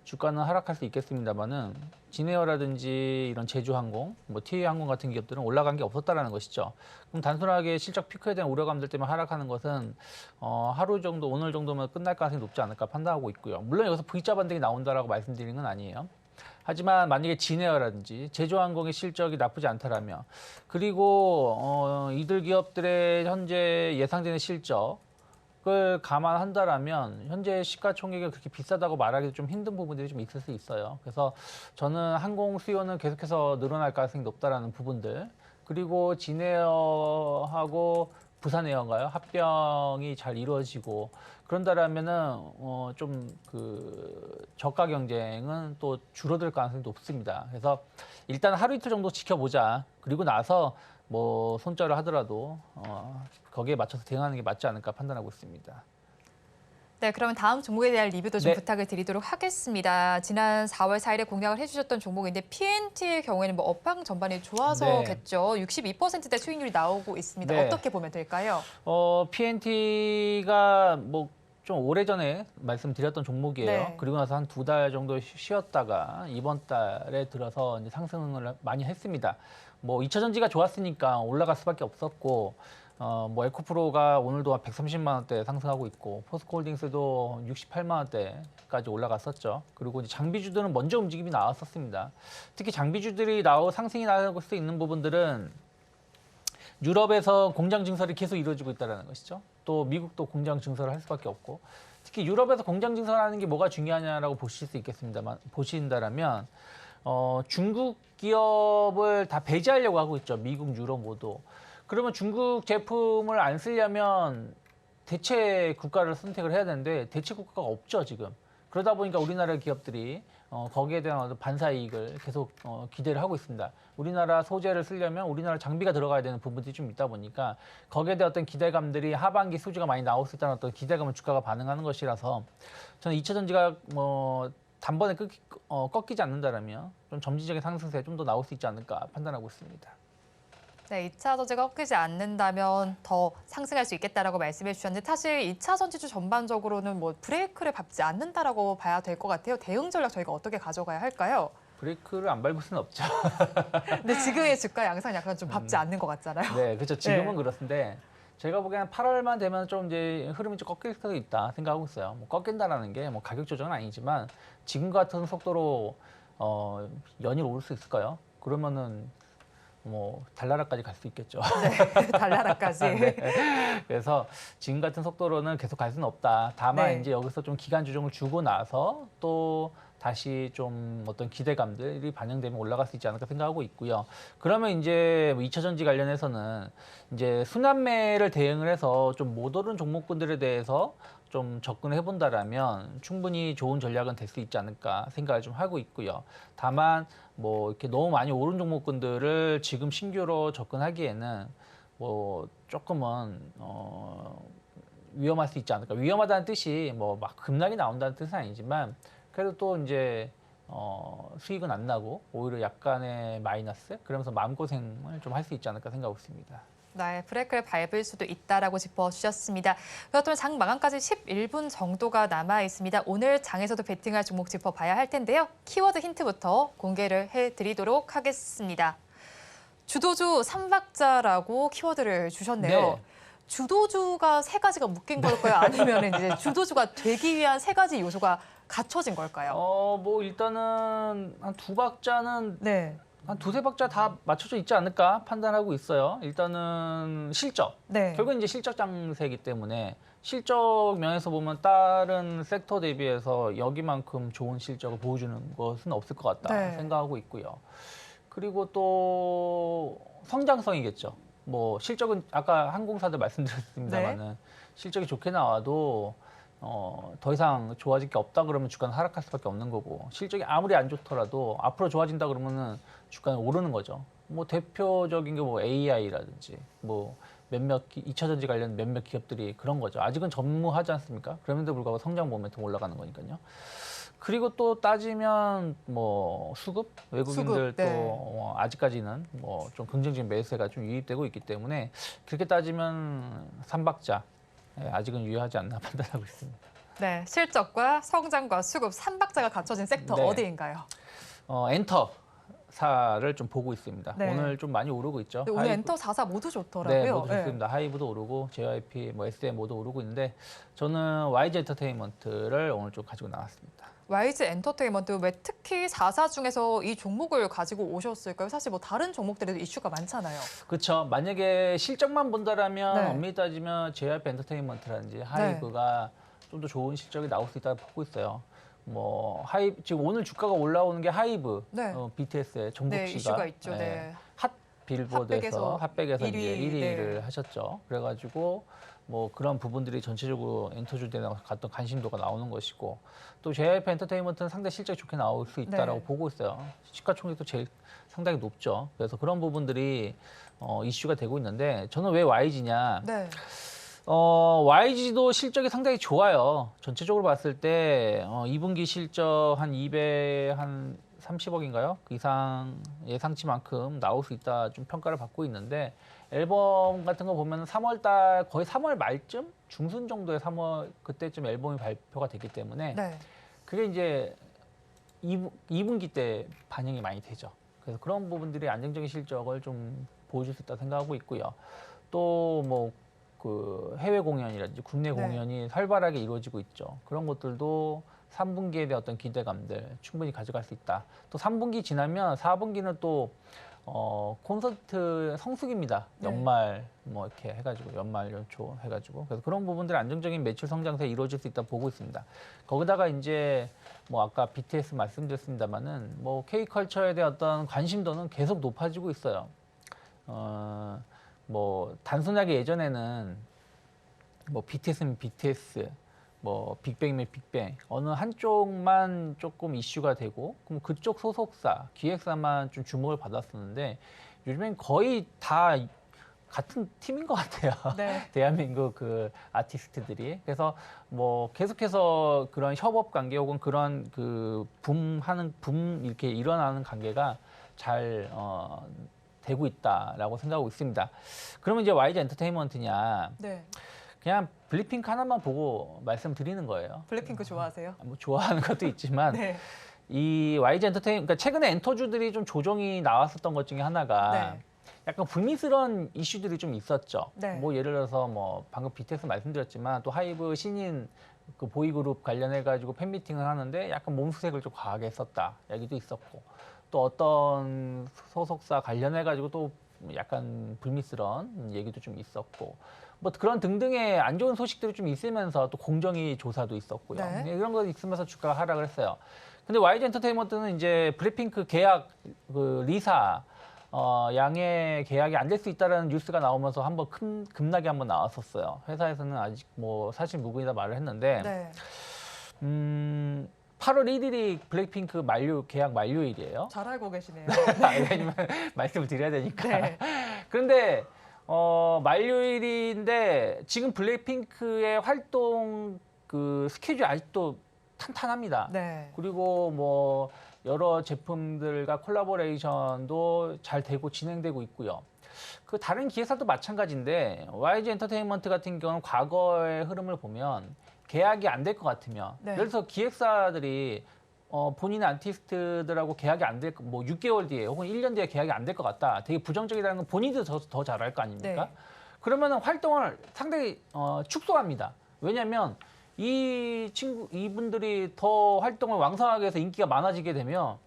주가는 하락할 수 있겠습니다만은 진에어라든지 이런 제주항공, 뭐 TA항공 같은 기업들은 올라간 게 없었다라는 것이죠. 그럼 단순하게 실적 피크에 대한 우려감들 때문에 하락하는 것은 하루 정도, 오늘 정도면 끝날 가능성이 높지 않을까 판단하고 있고요. 물론 여기서 V자 반등이 나온다라고 말씀드리는 건 아니에요. 하지만 만약에 진에어라든지 제주항공의 실적이 나쁘지 않다라면 그리고 이들 기업들의 현재 예상되는 실적을 감안한다라면 현재 시가총액이 그렇게 비싸다고 말하기도 좀 힘든 부분들이 좀 있을 수 있어요. 그래서 저는 항공 수요는 계속해서 늘어날 가능성이 높다라는 부분들 그리고 진에어하고 부산에어인가요? 합병이 잘 이루어지고 그런다라면은 좀 그 저가 경쟁은 또 줄어들 가능성이 높습니다. 그래서 일단 하루 이틀 정도 지켜보자. 그리고 나서 뭐 손절을 하더라도 거기에 맞춰서 대응하는 게 맞지 않을까 판단하고 있습니다. 네, 그러면 다음 종목에 대한 리뷰도 좀 네. 부탁을 드리도록 하겠습니다. 지난 4월 4일에 공략을 해주셨던 종목인데 PNT의 경우에는 뭐 업황 전반이 좋아서겠죠. 62%대 수익률이 나오고 있습니다. 네. 어떻게 보면 될까요? PNT가 뭐 좀 오래전에 말씀드렸던 종목이에요. 네. 그리고 나서 한 2달 정도 쉬었다가 이번 달에 들어서 이제 상승을 많이 했습니다. 뭐 2차 전지가 좋았으니까 올라갈 수밖에 없었고 뭐 에코프로가 오늘도 한 130만 원대 상승하고 있고 포스코홀딩스도 68만 원대까지 올라갔었죠. 그리고 이제 장비주들은 먼저 움직임이 나왔었습니다. 특히 장비주들이 상승이 나올 수 있는 부분들은 유럽에서 공장 증설이 계속 이루어지고 있다는 것이죠. 또 미국도 공장 증설을 할 수밖에 없고 특히 유럽에서 공장 증설하는 게 뭐가 중요하냐라고 보실 수 있겠습니다만 보신다라면 중국 기업을 다 배제하려고 하고 있죠. 미국, 유럽 모두. 그러면 중국 제품을 안 쓰려면 대체 국가를 선택을 해야 되는데 대체 국가가 없죠, 지금. 그러다 보니까 우리나라 기업들이 거기에 대한 어떤 반사 이익을 계속 기대를 하고 있습니다. 우리나라 소재를 쓰려면 우리나라 장비가 들어가야 되는 부분들이 좀 있다 보니까 거기에 대한 어떤 기대감들이 하반기 수주가 많이 나올 수 있다는 어떤 기대감을 주가가 반응하는 것이라서 저는 2차 전지가 뭐 단번에 꺾이지 않는다라면 좀 점진적인 상승세 좀 더 나올 수 있지 않을까 판단하고 있습니다. 네, 2차 전지가 꺾이지 않는다면 더 상승할 수 있겠다라고 말씀해 주셨는데 사실 2차 전지주 전반적으로는 뭐 브레이크를 밟지 않는다라고 봐야 될 것 같아요. 대응 전략 저희가 어떻게 가져가야 할까요? 브레이크를 안 밟을 수는 없죠. 근데 지금의 주가 양상 약간 좀 밟지 않는 것 같잖아요. 네, 그렇죠. 지금은 네. 그렇습데 제가 보기에는 8월만 되면 좀 이제 흐름이 좀 꺾일 수도 있다 생각하고 있어요. 뭐 꺾인다라는 게 뭐 가격 조정은 아니지만 지금 같은 속도로 연일 오를 수 있을까요? 그러면은 뭐 달나라까지 갈 수 있겠죠. 네, 달나라까지. 네. 그래서 지금 같은 속도로는 계속 갈 수는 없다. 다만 네. 이제 여기서 좀 기간 조정을 주고 나서 또 다시 좀 어떤 기대감들이 반영되면 올라갈 수 있지 않을까 생각하고 있고요. 그러면 이제 2차 전지 관련해서는 이제 순환매를 대응을 해서 좀 못 오른 종목군들에 대해서 좀 접근해 본다라면 충분히 좋은 전략은 될 수 있지 않을까 생각을 좀 하고 있고요. 다만 뭐 이렇게 너무 많이 오른 종목군들을 지금 신규로 접근하기에는 뭐 조금은 위험할 수 있지 않을까. 위험하다는 뜻이 뭐 막 급락이 나온다는 뜻은 아니지만 그래도 또 이제 수익은 안 나고 오히려 약간의 마이너스 그러면서 마음고생을 좀 할 수 있지 않을까 생각하고 있습니다. 네, 브레이크를 밟을 수도 있다라고 짚어주셨습니다. 그렇다면 장 마감까지 11분 정도가 남아 있습니다. 오늘 장에서도 베팅할 종목 짚어봐야 할 텐데요. 키워드 힌트부터 공개를 해드리도록 하겠습니다. 주도주 3박자라고 키워드를 주셨네요. 네. 주도주가 세 가지가 묶인 걸까요? 아니면 이제 주도주가 되기 위한 세 가지 요소가 갖춰진 걸까요? 뭐 일단은 한 두 박자는 네. 한 두세 박자 다 맞춰져 있지 않을까 판단하고 있어요. 일단은 실적. 네. 결국은 이제 실적 장세이기 때문에 실적 면에서 보면 다른 섹터 대비해서 여기만큼 좋은 실적을 보여주는 것은 없을 것 같다 네. 생각하고 있고요. 그리고 또 성장성이겠죠. 뭐 실적은 아까 항공사들 말씀드렸습니다만은 실적이 좋게 나와도 더 이상 좋아질 게 없다 그러면 주가는 하락할 수밖에 없는 거고 실적이 아무리 안 좋더라도 앞으로 좋아진다 그러면은 주가는 오르는 거죠. 뭐 대표적인 게 뭐 AI라든지 뭐 몇몇 2차 전지 관련 몇몇 기업들이 그런 거죠. 아직은 전무하지 않습니까? 그럼에도 불구하고 성장 모멘텀 올라가는 거니까요. 그리고 또 따지면 뭐 수급 외국인들 수급, 네. 또 아직까지는 뭐 좀 긍정적인 매수세가 좀 유입되고 있기 때문에 그렇게 따지면 3박자 아직은 유효하지 않나 판단하고 있습니다. 네, 실적과 성장과 수급 3박자가 갖춰진 섹터 네. 어디인가요? 엔터사를 좀 보고 있습니다. 네. 오늘 좀 많이 오르고 있죠. 네, 오늘 엔터 4사 모두 좋더라고요. 네, 모두 좋습니다. 하이브도 오르고 JYP, 뭐 SM 모두 오르고 있는데 저는 YG 엔터테인먼트를 오늘 좀 가지고 나왔습니다. YG 엔터테인먼트 왜 특히 4사 중에서 이 종목을 가지고 오셨을까요? 사실 뭐 다른 종목들에도 이슈가 많잖아요. 그렇죠. 만약에 실적만 본다라면 네. 엄밀히 따지면 JYP 엔터테인먼트라든지 하이브가 좀 더 좋은 실적이 나올 수 있다고 보고 있어요. 뭐 하이브 지금 오늘 주가가 올라오는 게 하이브, 네. BTS의 정국 네, 씨가 이슈가 있죠. 네. 핫 빌보드에서 핫백에서 1위, 이제 1위를 네. 하셨죠. 그래가지고 뭐 그런 부분들이 전체적으로 엔터주대에 갔던 관심도가 나오는 것이고 또 JYP 엔터테인먼트는 상당히 실적이 좋게 나올 수 있다라고 네. 보고 있어요. 시가총액도 제일 상당히 높죠. 그래서 그런 부분들이 이슈가 되고 있는데 저는 왜 YG냐? 네. YG도 실적이 상당히 좋아요. 전체적으로 봤을 때 2분기 실적 한 230억인가요? 그 이상 예상치만큼 나올 수 있다 좀 평가를 받고 있는데 앨범 같은 거 보면 3월달 거의 3월 말쯤 중순 정도에 3월 그때쯤 앨범이 발표가 됐기 때문에 네. 그게 이제 2분기 때 반영이 많이 되죠. 그래서 그런 부분들이 안정적인 실적을 좀 보여줄 수 있다 생각하고 있고요. 또 뭐 그 해외 공연이라든지 국내 네. 공연이 활발하게 이루어지고 있죠. 그런 것들도 3분기에 대한 어떤 기대감들 충분히 가져갈 수 있다. 또 3분기 지나면 4분기는 또 콘서트 성수기입니다. 네. 연말 뭐 이렇게 해가지고 연말 연초 해가지고 그래서 그런 부분들이 안정적인 매출 성장세 이루어질 수 있다 보고 있습니다. 거기다가 이제 뭐 아까 BTS 말씀드렸습니다만은 뭐 K컬처에 대한 어떤 관심도는 계속 높아지고 있어요. 뭐 단순하게 예전에는 뭐 BTS면 BTS, 뭐 빅뱅이면 빅뱅 어느 한쪽만 조금 이슈가 되고 그럼 그쪽 소속사, 기획사만 좀 주목을 받았었는데 요즘엔 거의 다 같은 팀인 것 같아요. 네. 대한민국 그 아티스트들이 그래서 뭐 계속해서 그런 협업 관계 혹은 그런 그 붐 이렇게 일어나는 관계가 잘 되고 있다라고 생각하고 있습니다. 그러면 이제 YG 엔터테인먼트냐? 네. 그냥 블랙핑크 하나만 보고 말씀드리는 거예요. 블랙핑크 좋아하세요? 뭐 좋아하는 것도 있지만 네. 이 YG 엔터테인 그러니까 최근에 엔터주들이 좀 조정이 나왔었던 것 중에 하나가 네. 약간 불미스러운 이슈들이 좀 있었죠. 네. 뭐 예를 들어서 뭐 방금 BTS 말씀드렸지만 또 하이브 신인 그 보이그룹 관련해 가지고 팬미팅을 하는데 약간 몸수색을 좀 과하게 했었다 얘기도 있었고 또 어떤 소속사 관련해 가지고 또 약간 불미스러운 얘기도 좀 있었고 뭐 그런 등등의 안 좋은 소식들이 좀 있으면서 또 공정위 조사도 있었고요. 네. 이런 거 있으면서 주가가 하락을 했어요. 근데 YG 엔터테인먼트는 이제 블랙핑크 계약 그 리사 양의 계약이 안 될 수 있다라는 뉴스가 나오면서 한번 급락이 한번 나왔었어요. 회사에서는 아직 뭐 사실 무근이다 말을 했는데 네. 8월 1일이 블랙핑크 계약 만료일이에요. 잘 알고 계시네요. 왜냐면 말씀을 드려야 되니까. 네. 그런데 만료일인데 지금 블랙핑크의 활동 그 스케줄이 아직도 탄탄합니다. 네. 그리고 뭐 여러 제품들과 콜라보레이션도 잘 되고 진행되고 있고요. 그 다른 기획사도 마찬가지인데 YG 엔터테인먼트 같은 경우는 과거의 흐름을 보면 계약이 안 될 것 같으면 네. 예를 들어서 기획사들이 본인의 아티스트들하고 계약이 안 될, 뭐 6개월 뒤에 혹은 1년 뒤에 계약이 안 될 것 같다. 되게 부정적이라는 건 본인도 더 잘 알 거 아닙니까? 네. 그러면은 활동을 상당히 축소합니다. 왜냐하면 이분들이 더 활동을 왕성하게 해서 인기가 많아지게 되면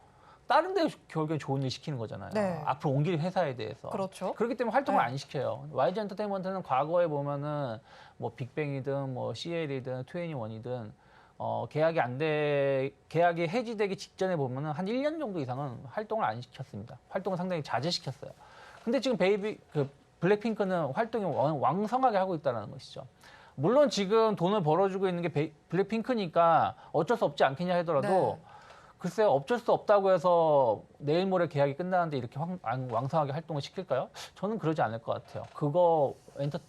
다른 데 결국엔 좋은 일 시키는 거잖아요. 네. 앞으로 옮길 회사에 대해서. 그렇죠. 그렇기 때문에 활동을 네. 안 시켜요. YG 엔터테인먼트는 과거에 보면은 뭐 빅뱅이든 뭐 CL이든 2NE1이든 계약이 해지되기 직전에 보면은 한 1년 정도 이상은 활동을 안 시켰습니다. 활동을 상당히 자제시켰어요. 근데 지금 블랙핑크는 활동이 왕성하게 하고 있다는 것이죠. 물론 지금 돈을 벌어주고 있는 게 블랙핑크니까 어쩔 수 없지 않겠냐 하더라도 네. 글쎄요, 어쩔 수 없다고 해서 내일 모레 계약이 끝나는데 이렇게 왕성하게 활동을 시킬까요? 저는 그러지 않을 것 같아요.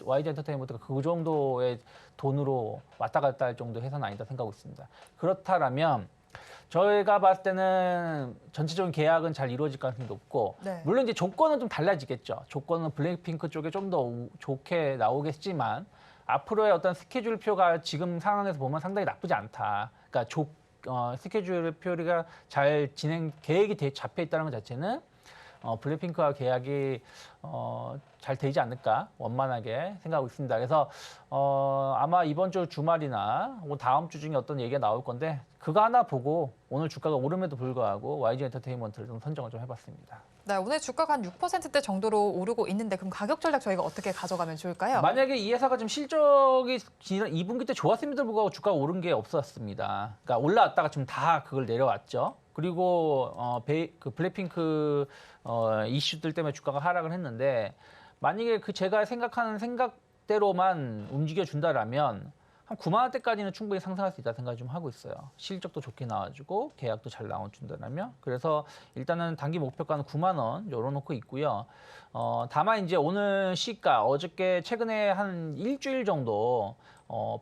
YG 엔터테인먼트가 그 정도의 돈으로 왔다 갔다 할 정도 회사는 아니다 생각하고 있습니다. 그렇다라면 저희가 봤을 때는 전체적인 계약은 잘 이루어질 가능성이 높고 네. 물론 이제 조건은 좀 달라지겠죠. 조건은 블랙핑크 쪽에 좀 더 좋게 나오겠지만 앞으로의 어떤 스케줄표가 지금 상황에서 보면 상당히 나쁘지 않다. 그러니까 스케줄표가 잘 계획이 잡혀 있다는 것 자체는 블랙핑크와 계약이 잘 되지 않을까 원만하게 생각하고 있습니다. 그래서 아마 이번 주 주말이나 혹은 다음 주 중에 어떤 얘기가 나올 건데 그거 하나 보고 오늘 주가가 오름에도 불구하고 YG 엔터테인먼트를 좀 선정을 좀 해봤습니다. 네, 오늘 주가가 한 6%대 정도로 오르고 있는데 그럼 가격 전략 저희가 어떻게 가져가면 좋을까요? 만약에 이 회사가 지금 실적이 지난 2분기 때 좋았음에도 불구하고 주가가 오른 게 없었습니다. 그러니까 올라왔다가 지금 다 그걸 내려왔죠. 그리고 그 블랙핑크 이슈들 때문에 주가가 하락을 했는데 만약에 제가 생각하는 생각대로만 움직여 준다라면 한 9만 원대까지는 충분히 상승할 수 있다 생각을 좀 하고 있어요. 실적도 좋게 나와주고 계약도 잘 나와준다면 그래서 일단은 단기 목표가는 9만 원 열어놓고 있고요. 다만 이제 오늘 시가 어저께 최근에 한 일주일 정도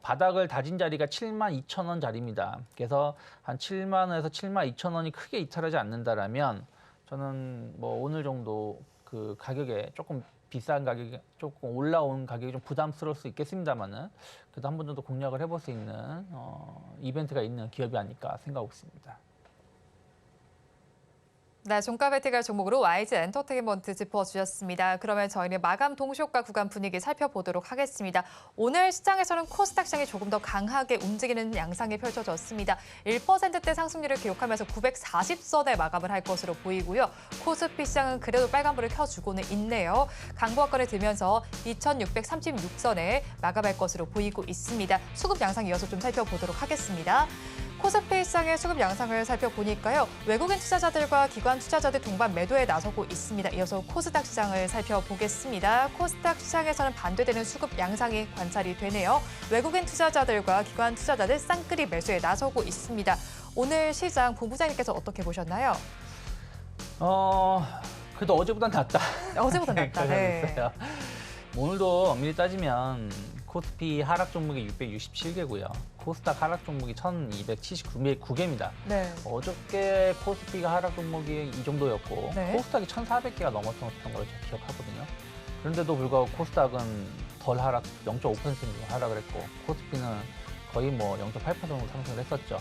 바닥을 다진 자리가 7만 2천 원 자리입니다. 그래서 한 7만 원에서 7만 2천 원이 크게 이탈하지 않는다라면 저는 뭐 오늘 정도 그 가격에 조금 비싼 가격에 조금 올라온 가격이 좀 부담스러울 수 있겠습니다만은 그래도 한 번 정도 공략을 해볼 수 있는 이벤트가 있는 기업이 아닐까 생각하고 있습니다. 네, 종가 베팅할 종목으로 YG 엔터테인먼트 짚어주셨습니다. 그러면 저희는 마감 동시효과 구간 분위기 살펴보도록 하겠습니다. 오늘 시장에서는 코스닥 시장이 조금 더 강하게 움직이는 양상이 펼쳐졌습니다. 1%대 상승률을 기록하면서 940선에 마감을 할 것으로 보이고요. 코스피 시장은 그래도 빨간불을 켜주고는 있네요. 강보합권을 들면서 2636선에 마감할 것으로 보이고 있습니다. 수급 양상 이어서 좀 살펴보도록 하겠습니다. 코스피 시장의 수급 양상을 살펴보니까요. 외국인 투자자들과 기관 투자자들 동반 매도에 나서고 있습니다. 이어서 코스닥 시장을 살펴보겠습니다. 코스닥 시장에서는 반대되는 수급 양상이 관찰이 되네요. 외국인 투자자들과 기관 투자자들 쌍끌이 매수에 나서고 있습니다. 오늘 시장 본부장님께서 어떻게 보셨나요? 그래도 어제보단 낫다. 어제보다 낫다. 네. 오늘도 엄밀히 따지면 코스피 하락 종목이 667개고요. 코스닥 하락 종목이 1279개입니다. 네. 어저께 코스피가 하락 종목이 이 정도였고 네. 코스닥이 1,400개가 넘었던 걸로 제가 기억하거든요. 그런데도 불구하고 코스닥은 덜 하락, 0.5% 정도 하락을 했고 코스피는 거의 뭐 0.8% 정도 상승을 했었죠.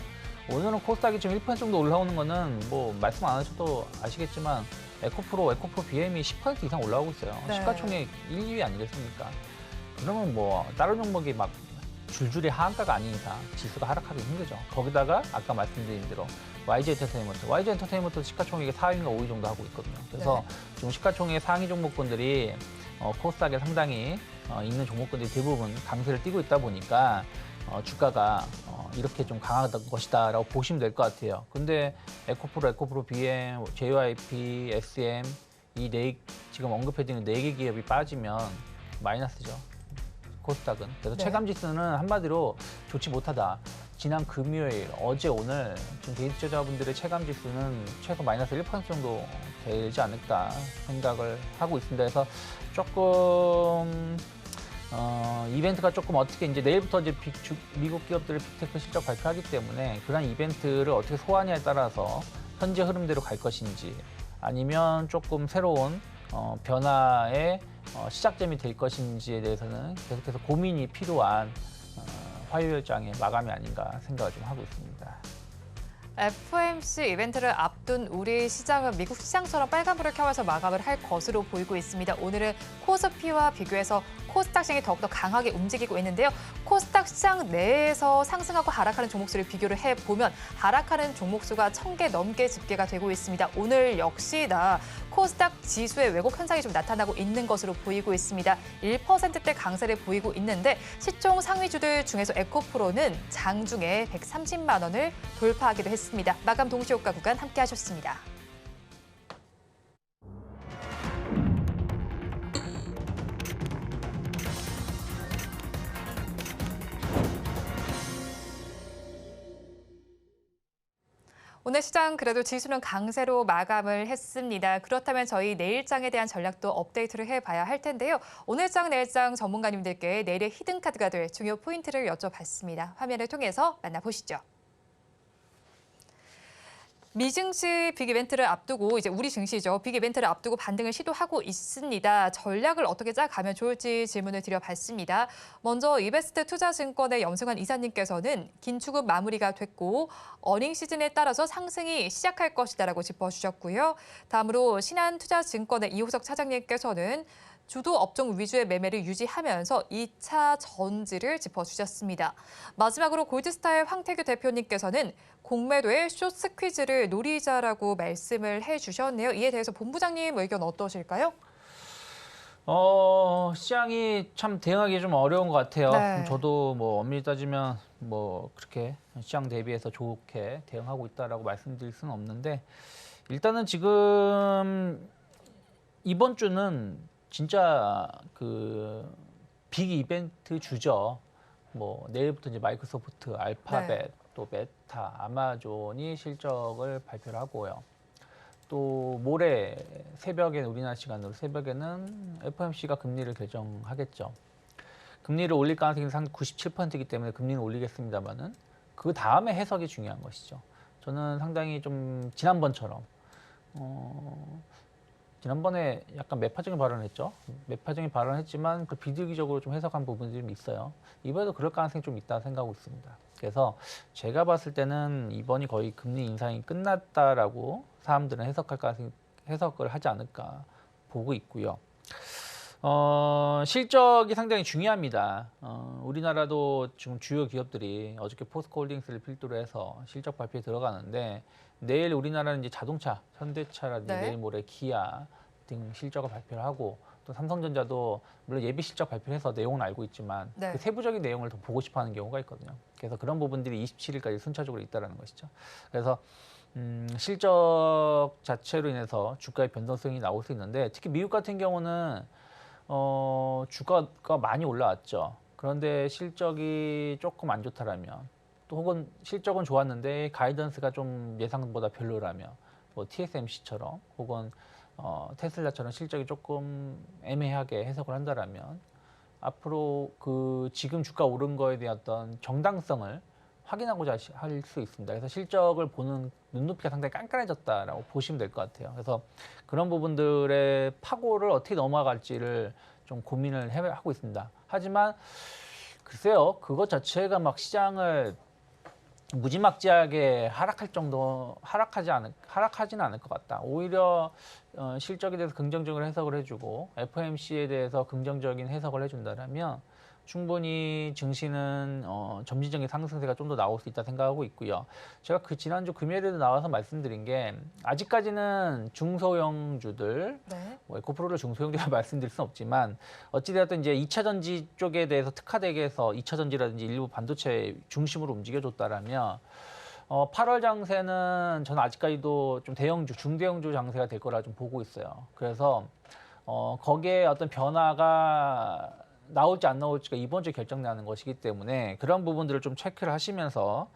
오늘은 코스닥이 지금 1% 정도 올라오는 거는 뭐 말씀 안 하셔도 아시겠지만 에코프로 BM이 10% 이상 올라오고 있어요. 네. 시가총액 1, 2위 아니겠습니까? 그러면 뭐 다른 종목이 막 줄줄이 하한가가 아닌 이상 지수가 하락하기 힘들죠. 거기다가 아까 말씀드린 대로 YG 엔터테인먼트 시가총액이 4위인가 5위 정도 하고 있거든요. 그래서 지금 시가총액 상위 종목군들이 코스닥에 상당히 있는 종목군들이 대부분 강세를 띠고 있다 보니까 주가가 이렇게 좀 강하다 것이다라고 보시면 될 것 같아요. 근데 에코프로, BM, JYP, SM 이 지금 언급해드린 4개 기업이 빠지면 마이너스죠. 코스닥은. 그래서 네. 체감지수는 한마디로 좋지 못하다. 지난 금요일, 어제, 오늘 지금 개인 투자자분들의 체감지수는 최소 마이너스 1% 정도 되지 않을까 생각을 하고 있습니다. 그래서 조금 이벤트가 조금 어떻게 이제 내일부터 이제 미국 기업들의 빅테크 실적 발표하기 때문에 그런 이벤트를 어떻게 소화하냐에 따라서 현재 흐름대로 갈 것인지 아니면 조금 새로운 변화의 시작점이 될 것인지에 대해서는 계속해서 고민이 필요한 화요일장의 마감이 아닌가 생각을 좀 하고 있습니다. FOMC 이벤트를 앞둔 우리 시장은 미국 시장처럼 빨간불을 켜면서 마감을 할 것으로 보이고 있습니다. 오늘은 코스피와 비교해서 코스닥 시장이 더욱더 강하게 움직이고 있는데요. 코스닥 시장 내에서 상승하고 하락하는 종목수를 비교를 해보면 하락하는 종목수가 1,000개 넘게 집계가 되고 있습니다. 오늘 역시나 코스닥 지수의 왜곡 현상이 좀 나타나고 있는 것으로 보이고 있습니다. 1%대 강세를 보이고 있는데 시총 상위주들 중에서 에코프로는 장중에 130만 원을 돌파하기도 했습니다. 마감 동시효과 구간 함께 하셨습니다. 오늘 시장 그래도 지수는 강세로 마감을 했습니다. 그렇다면 저희 내일장에 대한 전략도 업데이트를 해봐야 할 텐데요. 오늘장, 내일장 전문가님들께 내일의 히든카드가 될 중요 포인트를 여쭤봤습니다. 화면을 통해서 만나보시죠. 미증시 빅 이벤트를 앞두고 이제 우리 증시죠. 빅 이벤트를 앞두고 반등을 시도하고 있습니다. 전략을 어떻게 짜가면 좋을지 질문을 드려봤습니다. 먼저 이베스트 투자증권의 염승환 이사님께서는 긴축은 마무리가 됐고 어닝 시즌에 따라서 상승이 시작할 것이다라고 짚어주셨고요. 다음으로 신한투자증권의 이호석 차장님께서는 주도 업종 위주의 매매를 유지하면서 2차 전지를 짚어주셨습니다. 마지막으로 골드스타의 황태규 대표님께서는 공매도의 숏 스퀴즈를 노리자라고 말씀을 해주셨네요. 이에 대해서 본부장님 의견 어떠실까요? 시장이 참 대응하기 좀 어려운 것 같아요. 네. 저도 뭐 엄밀히 따지면 뭐 그렇게 시장 대비해서 좋게 대응하고 있다라고 말씀드릴 수는 없는데 일단은 지금 이번 주는 진짜 그 빅 이벤트 주죠. 뭐 내일부터 이제 마이크로소프트, 알파벳, 또 메타, 아마존이 실적을 발표를 하고요. 또 모레 새벽에 우리나라 시간으로 새벽에는 FOMC가 금리를 결정하겠죠. 금리를 올릴 가능성이 한 97%이기 때문에 금리는 올리겠습니다만은 그 다음에 해석이 중요한 것이죠. 저는 상당히 좀 지난번처럼 지난번에 약간 매파적인 발언을 했죠. 매파적인 발언을 했지만 그 비둘기적으로 좀 해석한 부분들이 좀 있어요. 이번에도 그럴 가능성이 좀 있다 생각하고 있습니다. 그래서 제가 봤을 때는 이번이 거의 금리 인상이 끝났다라고 사람들은 해석을 하지 않을까 보고 있고요. 실적이 상당히 중요합니다. 우리나라도 지금 주요 기업들이 어저께 포스코홀딩스를 필두로 해서 실적 발표에 들어가는데 내일 우리나라는 이제 자동차, 현대차라든지 내일 모레 기아 등 실적을 발표를 하고 또 삼성전자도 물론 예비 실적 발표를 해서 내용은 알고 있지만 그 세부적인 내용을 더 보고 싶어하는 경우가 있거든요. 그래서 그런 부분들이 27일까지 순차적으로 있다라는 것이죠. 그래서 실적 자체로 인해서 주가의 변동성이 나올 수 있는데 특히 미국 같은 경우는 주가가 많이 올라왔죠. 그런데 실적이 조금 안 좋다라면 또 혹은 실적은 좋았는데 가이던스가 좀 예상보다 별로라면 뭐 TSMC처럼 혹은 테슬라처럼 실적이 조금 애매하게 해석을 한다라면 앞으로 그 지금 주가 오른 거에 대한 어떤 정당성을 확인하고자 할 수 있습니다. 그래서 실적을 보는 눈높이가 상당히 깐깐해졌다라고 보시면 될 것 같아요. 그래서 그런 부분들의 파고를 어떻게 넘어갈지를 좀 고민을 하고 있습니다. 하지만 글쎄요, 그것 자체가 막 시장을 무지막지하게 하락하지는 않을 것 같다. 오히려 실적에 대해서 긍정적으로 해석을 해주고 FOMC에 대해서 긍정적인 해석을 해준다면 충분히 증시는 점진적인 상승세가 좀 더 나올 수 있다 생각하고 있고요. 제가 그 지난주 금요일에도 나와서 말씀드린 게 아직까지는 중소형주들, 뭐 에코프로를 중소형주라 말씀드릴 수는 없지만 어찌되었든 이제 2차 전지 쪽에 대해서 특화되게 해서 2차 전지라든지 일부 반도체 중심으로 움직여줬다라면 8월 장세는 저는 아직까지도 좀 대형주, 중대형주 장세가 될 거라 좀 보고 있어요. 그래서 거기에 어떤 변화가 나올지 안 나올지가 이번 주에 결정나는 것이기 때문에 그런 부분들을 좀 체크를 하시면서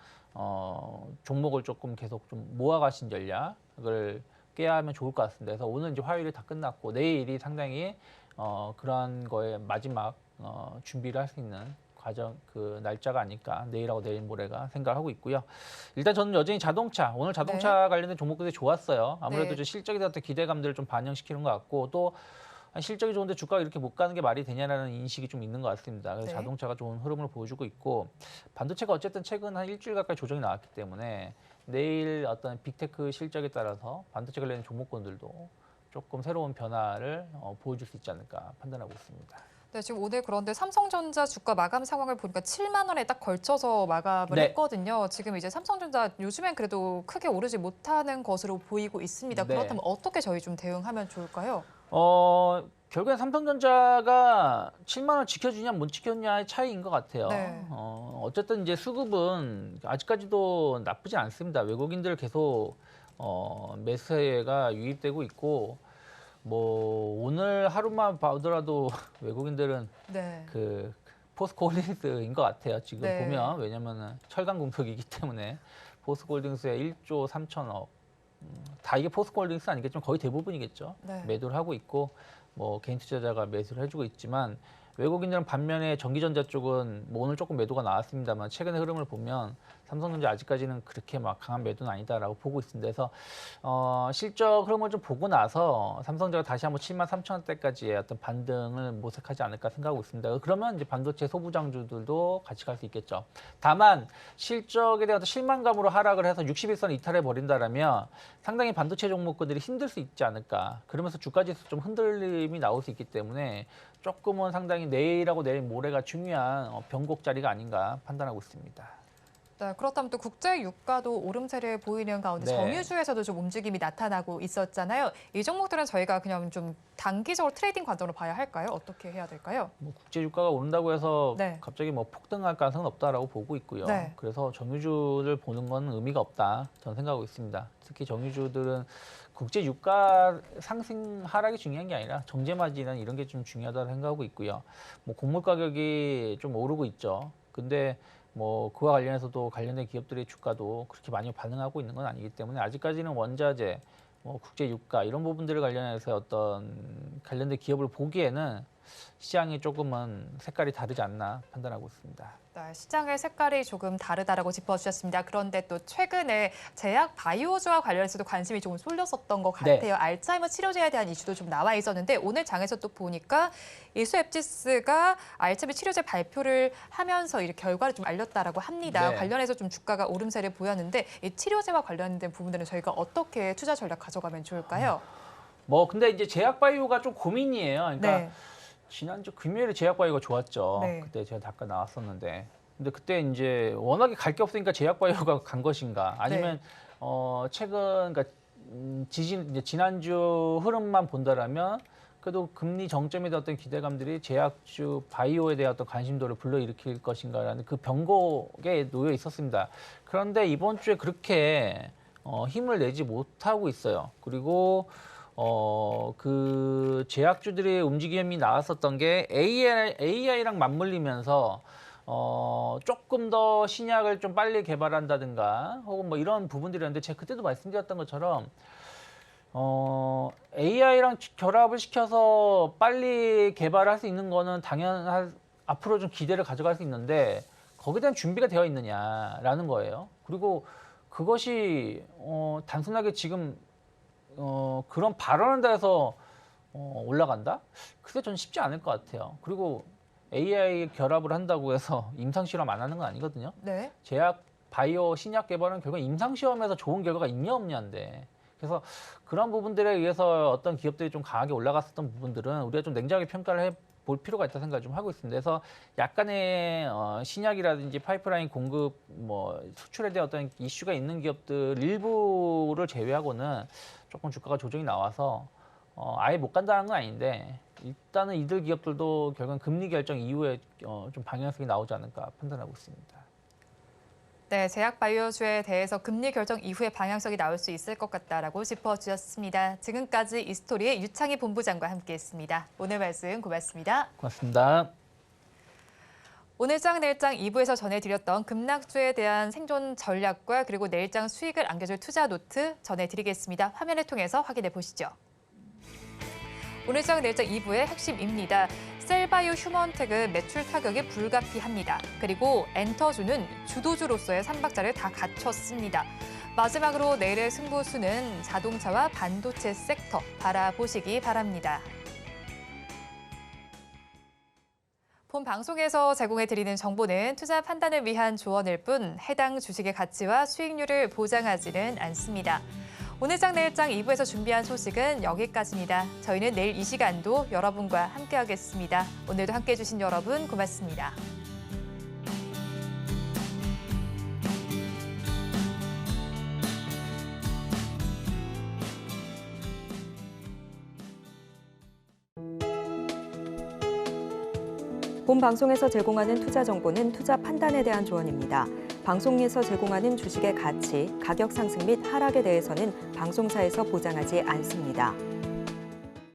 종목을 조금 계속 좀 모아가신 전략을 깨야 하면 좋을 것 같습니다. 그래서 오늘 이제 화요일이 다 끝났고 내일이 상당히 그러한 거에 마지막 준비를 할 수 있는 그 날짜가 아닐까 내일하고 내일 모레가 생각하고 있고요. 일단 저는 여전히 자동차 오늘 자동차 관련된 종목들이 좋았어요. 아무래도 네. 좀 실적에 대한 어떤 기대감들을 좀 반영시키는 것 같고 또 실적이 좋은데 주가가 이렇게 못 가는 게 말이 되냐라는 인식이 좀 있는 것 같습니다. 그래서 네. 자동차가 좋은 흐름을 보여주고 있고 반도체가 어쨌든 최근 한 일주일 가까이 조정이 나왔기 때문에 내일 어떤 빅테크 실적에 따라서 반도체 관련 종목군들도 조금 새로운 변화를 보여줄 수 있지 않을까 판단하고 있습니다. 네, 지금 오늘 그런데 삼성전자 주가 마감 상황을 보니까 7만 원에 딱 걸쳐서 마감을 네. 했거든요. 지금 이제 삼성전자 요즘엔 그래도 크게 오르지 못하는 것으로 보이고 있습니다. 네. 그렇다면 어떻게 저희 좀 대응하면 좋을까요? 결국엔 삼성전자가 7만 원 지켜주냐 못 지켰냐의 차이인 것 같아요. 네. 어쨌든 이제 수급은 아직까지도 나쁘지 않습니다. 외국인들 계속 매수세가 유입되고 있고 뭐 오늘 하루만 봐더라도 외국인들은 네. 그 포스코홀딩스인 것 같아요. 지금 네. 보면 왜냐면은 철강 공석이기 때문에 포스코홀딩스에 1조 3천억 다 이게 포스코홀딩스 아니겠지만 거의 대부분이겠죠. 네. 매도를 하고 있고 뭐 개인 투자자가 매수를 해주고 있지만 외국인들은 반면에 전기전자 쪽은 뭐 오늘 조금 매도가 나왔습니다만 최근의 흐름을 보면 삼성전자 아직까지는 그렇게 막 강한 매도는 아니다라고 보고 있습니다. 그래서 실적 흐름을 좀 보고 나서 삼성전자가 다시 한번 7만 3천 원대까지의 어떤 반등을 모색하지 않을까 생각하고 있습니다. 그러면 이제 반도체 소부장주들도 같이 갈 수 있겠죠. 다만 실적에 대한 실망감으로 하락을 해서 61선 이탈해 버린다라면 상당히 반도체 종목군들이 힘들 수 있지 않을까. 그러면서 주가지수 좀 흔들림이 나올 수 있기 때문에 조금은 상당히 내일하고 내일 모레가 중요한 변곡 자리가 아닌가 판단하고 있습니다. 네, 그렇다면 또 국제 유가도 오름세를 보이는 가운데 네. 정유주에서도 좀 움직임이 나타나고 있었잖아요. 이 종목들은 저희가 그냥 좀 단기적으로 트레이딩 관점으로 봐야 할까요? 어떻게 해야 될까요? 뭐 국제 유가가 오른다고 해서 네. 갑자기 뭐 폭등할 가능성은 없다라고 보고 있고요. 네. 그래서 정유주를 보는 건 의미가 없다 저는 생각하고 있습니다. 특히 정유주들은 국제 유가 상승 하락이 중요한 게 아니라 정제 마진이나 이런 게 좀 중요하다고 생각하고 있고요. 뭐 곡물 가격이 좀 오르고 있죠. 근데 뭐 그와 관련해서도 관련된 기업들의 주가도 그렇게 많이 반응하고 있는 건 아니기 때문에 아직까지는 원자재, 뭐 국제 유가 이런 부분들을 관련해서 어떤 관련된 기업을 보기에는 시장이 조금은 색깔이 다르지 않나 판단하고 있습니다. 네, 시장의 색깔이 조금 다르다라고 짚어주셨습니다. 그런데 또 최근에 제약 바이오주와 관련해서도 관심이 조금 쏠렸었던 것 같아요. 네. 알츠하이머 치료제에 대한 이슈도 좀 나와 있었는데 오늘 장에서 또 보니까 이수앱지스가 알츠하이머 치료제 발표를 하면서 이 결과를 좀 알렸다라고 합니다. 네. 관련해서 좀 주가가 오름세를 보였는데 이 치료제와 관련된 부분들은 저희가 어떻게 투자 전략 가져가면 좋을까요? 뭐 근데 이제 제약 바이오가 좀 고민이에요. 그러니까 네. 지난주 금요일에 제약 바이오가 좋았죠. 네. 그때 제가 잠깐 나왔었는데. 근데 그때 이제 워낙에 갈 게 없으니까 제약 바이오가 간 것인가? 아니면 최근 그러니까 이제 지난주 흐름만 본다라면 그래도 금리 정점에 대한 어떤 기대감들이 제약주 바이오에 대한 어떤 관심도를 불러일으킬 것인가라는 그 변곡에 놓여 있었습니다. 그런데 이번 주에 그렇게 힘을 내지 못하고 있어요. 그리고 그 제약주들의 움직임이 나왔었던 게 AI랑 맞물리면서 조금 더 신약을 좀 빨리 개발한다든가 혹은 뭐 이런 부분들이었는데 제가 그때도 말씀드렸던 것처럼 AI랑 결합을 시켜서 빨리 개발할 수 있는 거는 앞으로 좀 기대를 가져갈 수 있는데 거기에 대한 준비가 되어 있느냐라는 거예요. 그리고 그것이 단순하게 지금 그런 발언을 해서 올라간다? 글쎄 저는 쉽지 않을 것 같아요. 그리고 AI 결합을 한다고 해서 임상실험 안 하는 건 아니거든요. 네. 제약, 바이오, 신약 개발은 결국 임상시험에서 좋은 결과가 있냐 없냐인데 그래서 그런 부분들에 의해서 어떤 기업들이 좀 강하게 올라갔었던 부분들은 우리가 좀 냉정하게 평가를 해볼 필요가 있다 생각을 좀 하고 있습니다. 그래서 약간의 신약이라든지 파이프라인 공급, 뭐 수출에 대한 어떤 이슈가 있는 기업들 일부를 제외하고는 조금 주가가 조정이 나와서 아예 못 간다는 건 아닌데 일단은 이들 기업들도 결국은 금리 결정 이후에 좀 방향성이 나오지 않을까 판단하고 있습니다. 네, 제약 바이오주에 대해서 금리 결정 이후에 방향성이 나올 수 있을 것 같다라고 짚어주셨습니다. 지금까지 이스토리의 유창희 본부장과 함께했습니다. 오늘 말씀 고맙습니다. 고맙습니다. 오늘장 내일장 2부에서 전해드렸던 급락주에 대한 생존 전략과 그리고 내일장 수익을 안겨줄 투자 노트 전해드리겠습니다. 화면을 통해서 확인해 보시죠. 오늘장 내일장 2부의 핵심입니다. 셀바이오 휴먼텍은 매출 타격이 불가피합니다. 그리고 엔터주는 주도주로서의 3박자를 다 갖췄습니다. 마지막으로 내일의 승부수는 자동차와 반도체 섹터 바라보시기 바랍니다. 본 방송에서 제공해드리는 정보는 투자 판단을 위한 조언일 뿐 해당 주식의 가치와 수익률을 보장하지는 않습니다. 오늘장 내일장 2부에서 준비한 소식은 여기까지입니다. 저희는 내일 이 시간도 여러분과 함께하겠습니다. 오늘도 함께해 주신 여러분 고맙습니다. 본 방송에서 제공하는 투자 정보는 투자 판단에 대한 조언입니다. 방송에서 제공하는 주식의 가치, 가격 상승 및 하락에 대해서는 방송사에서 보장하지 않습니다.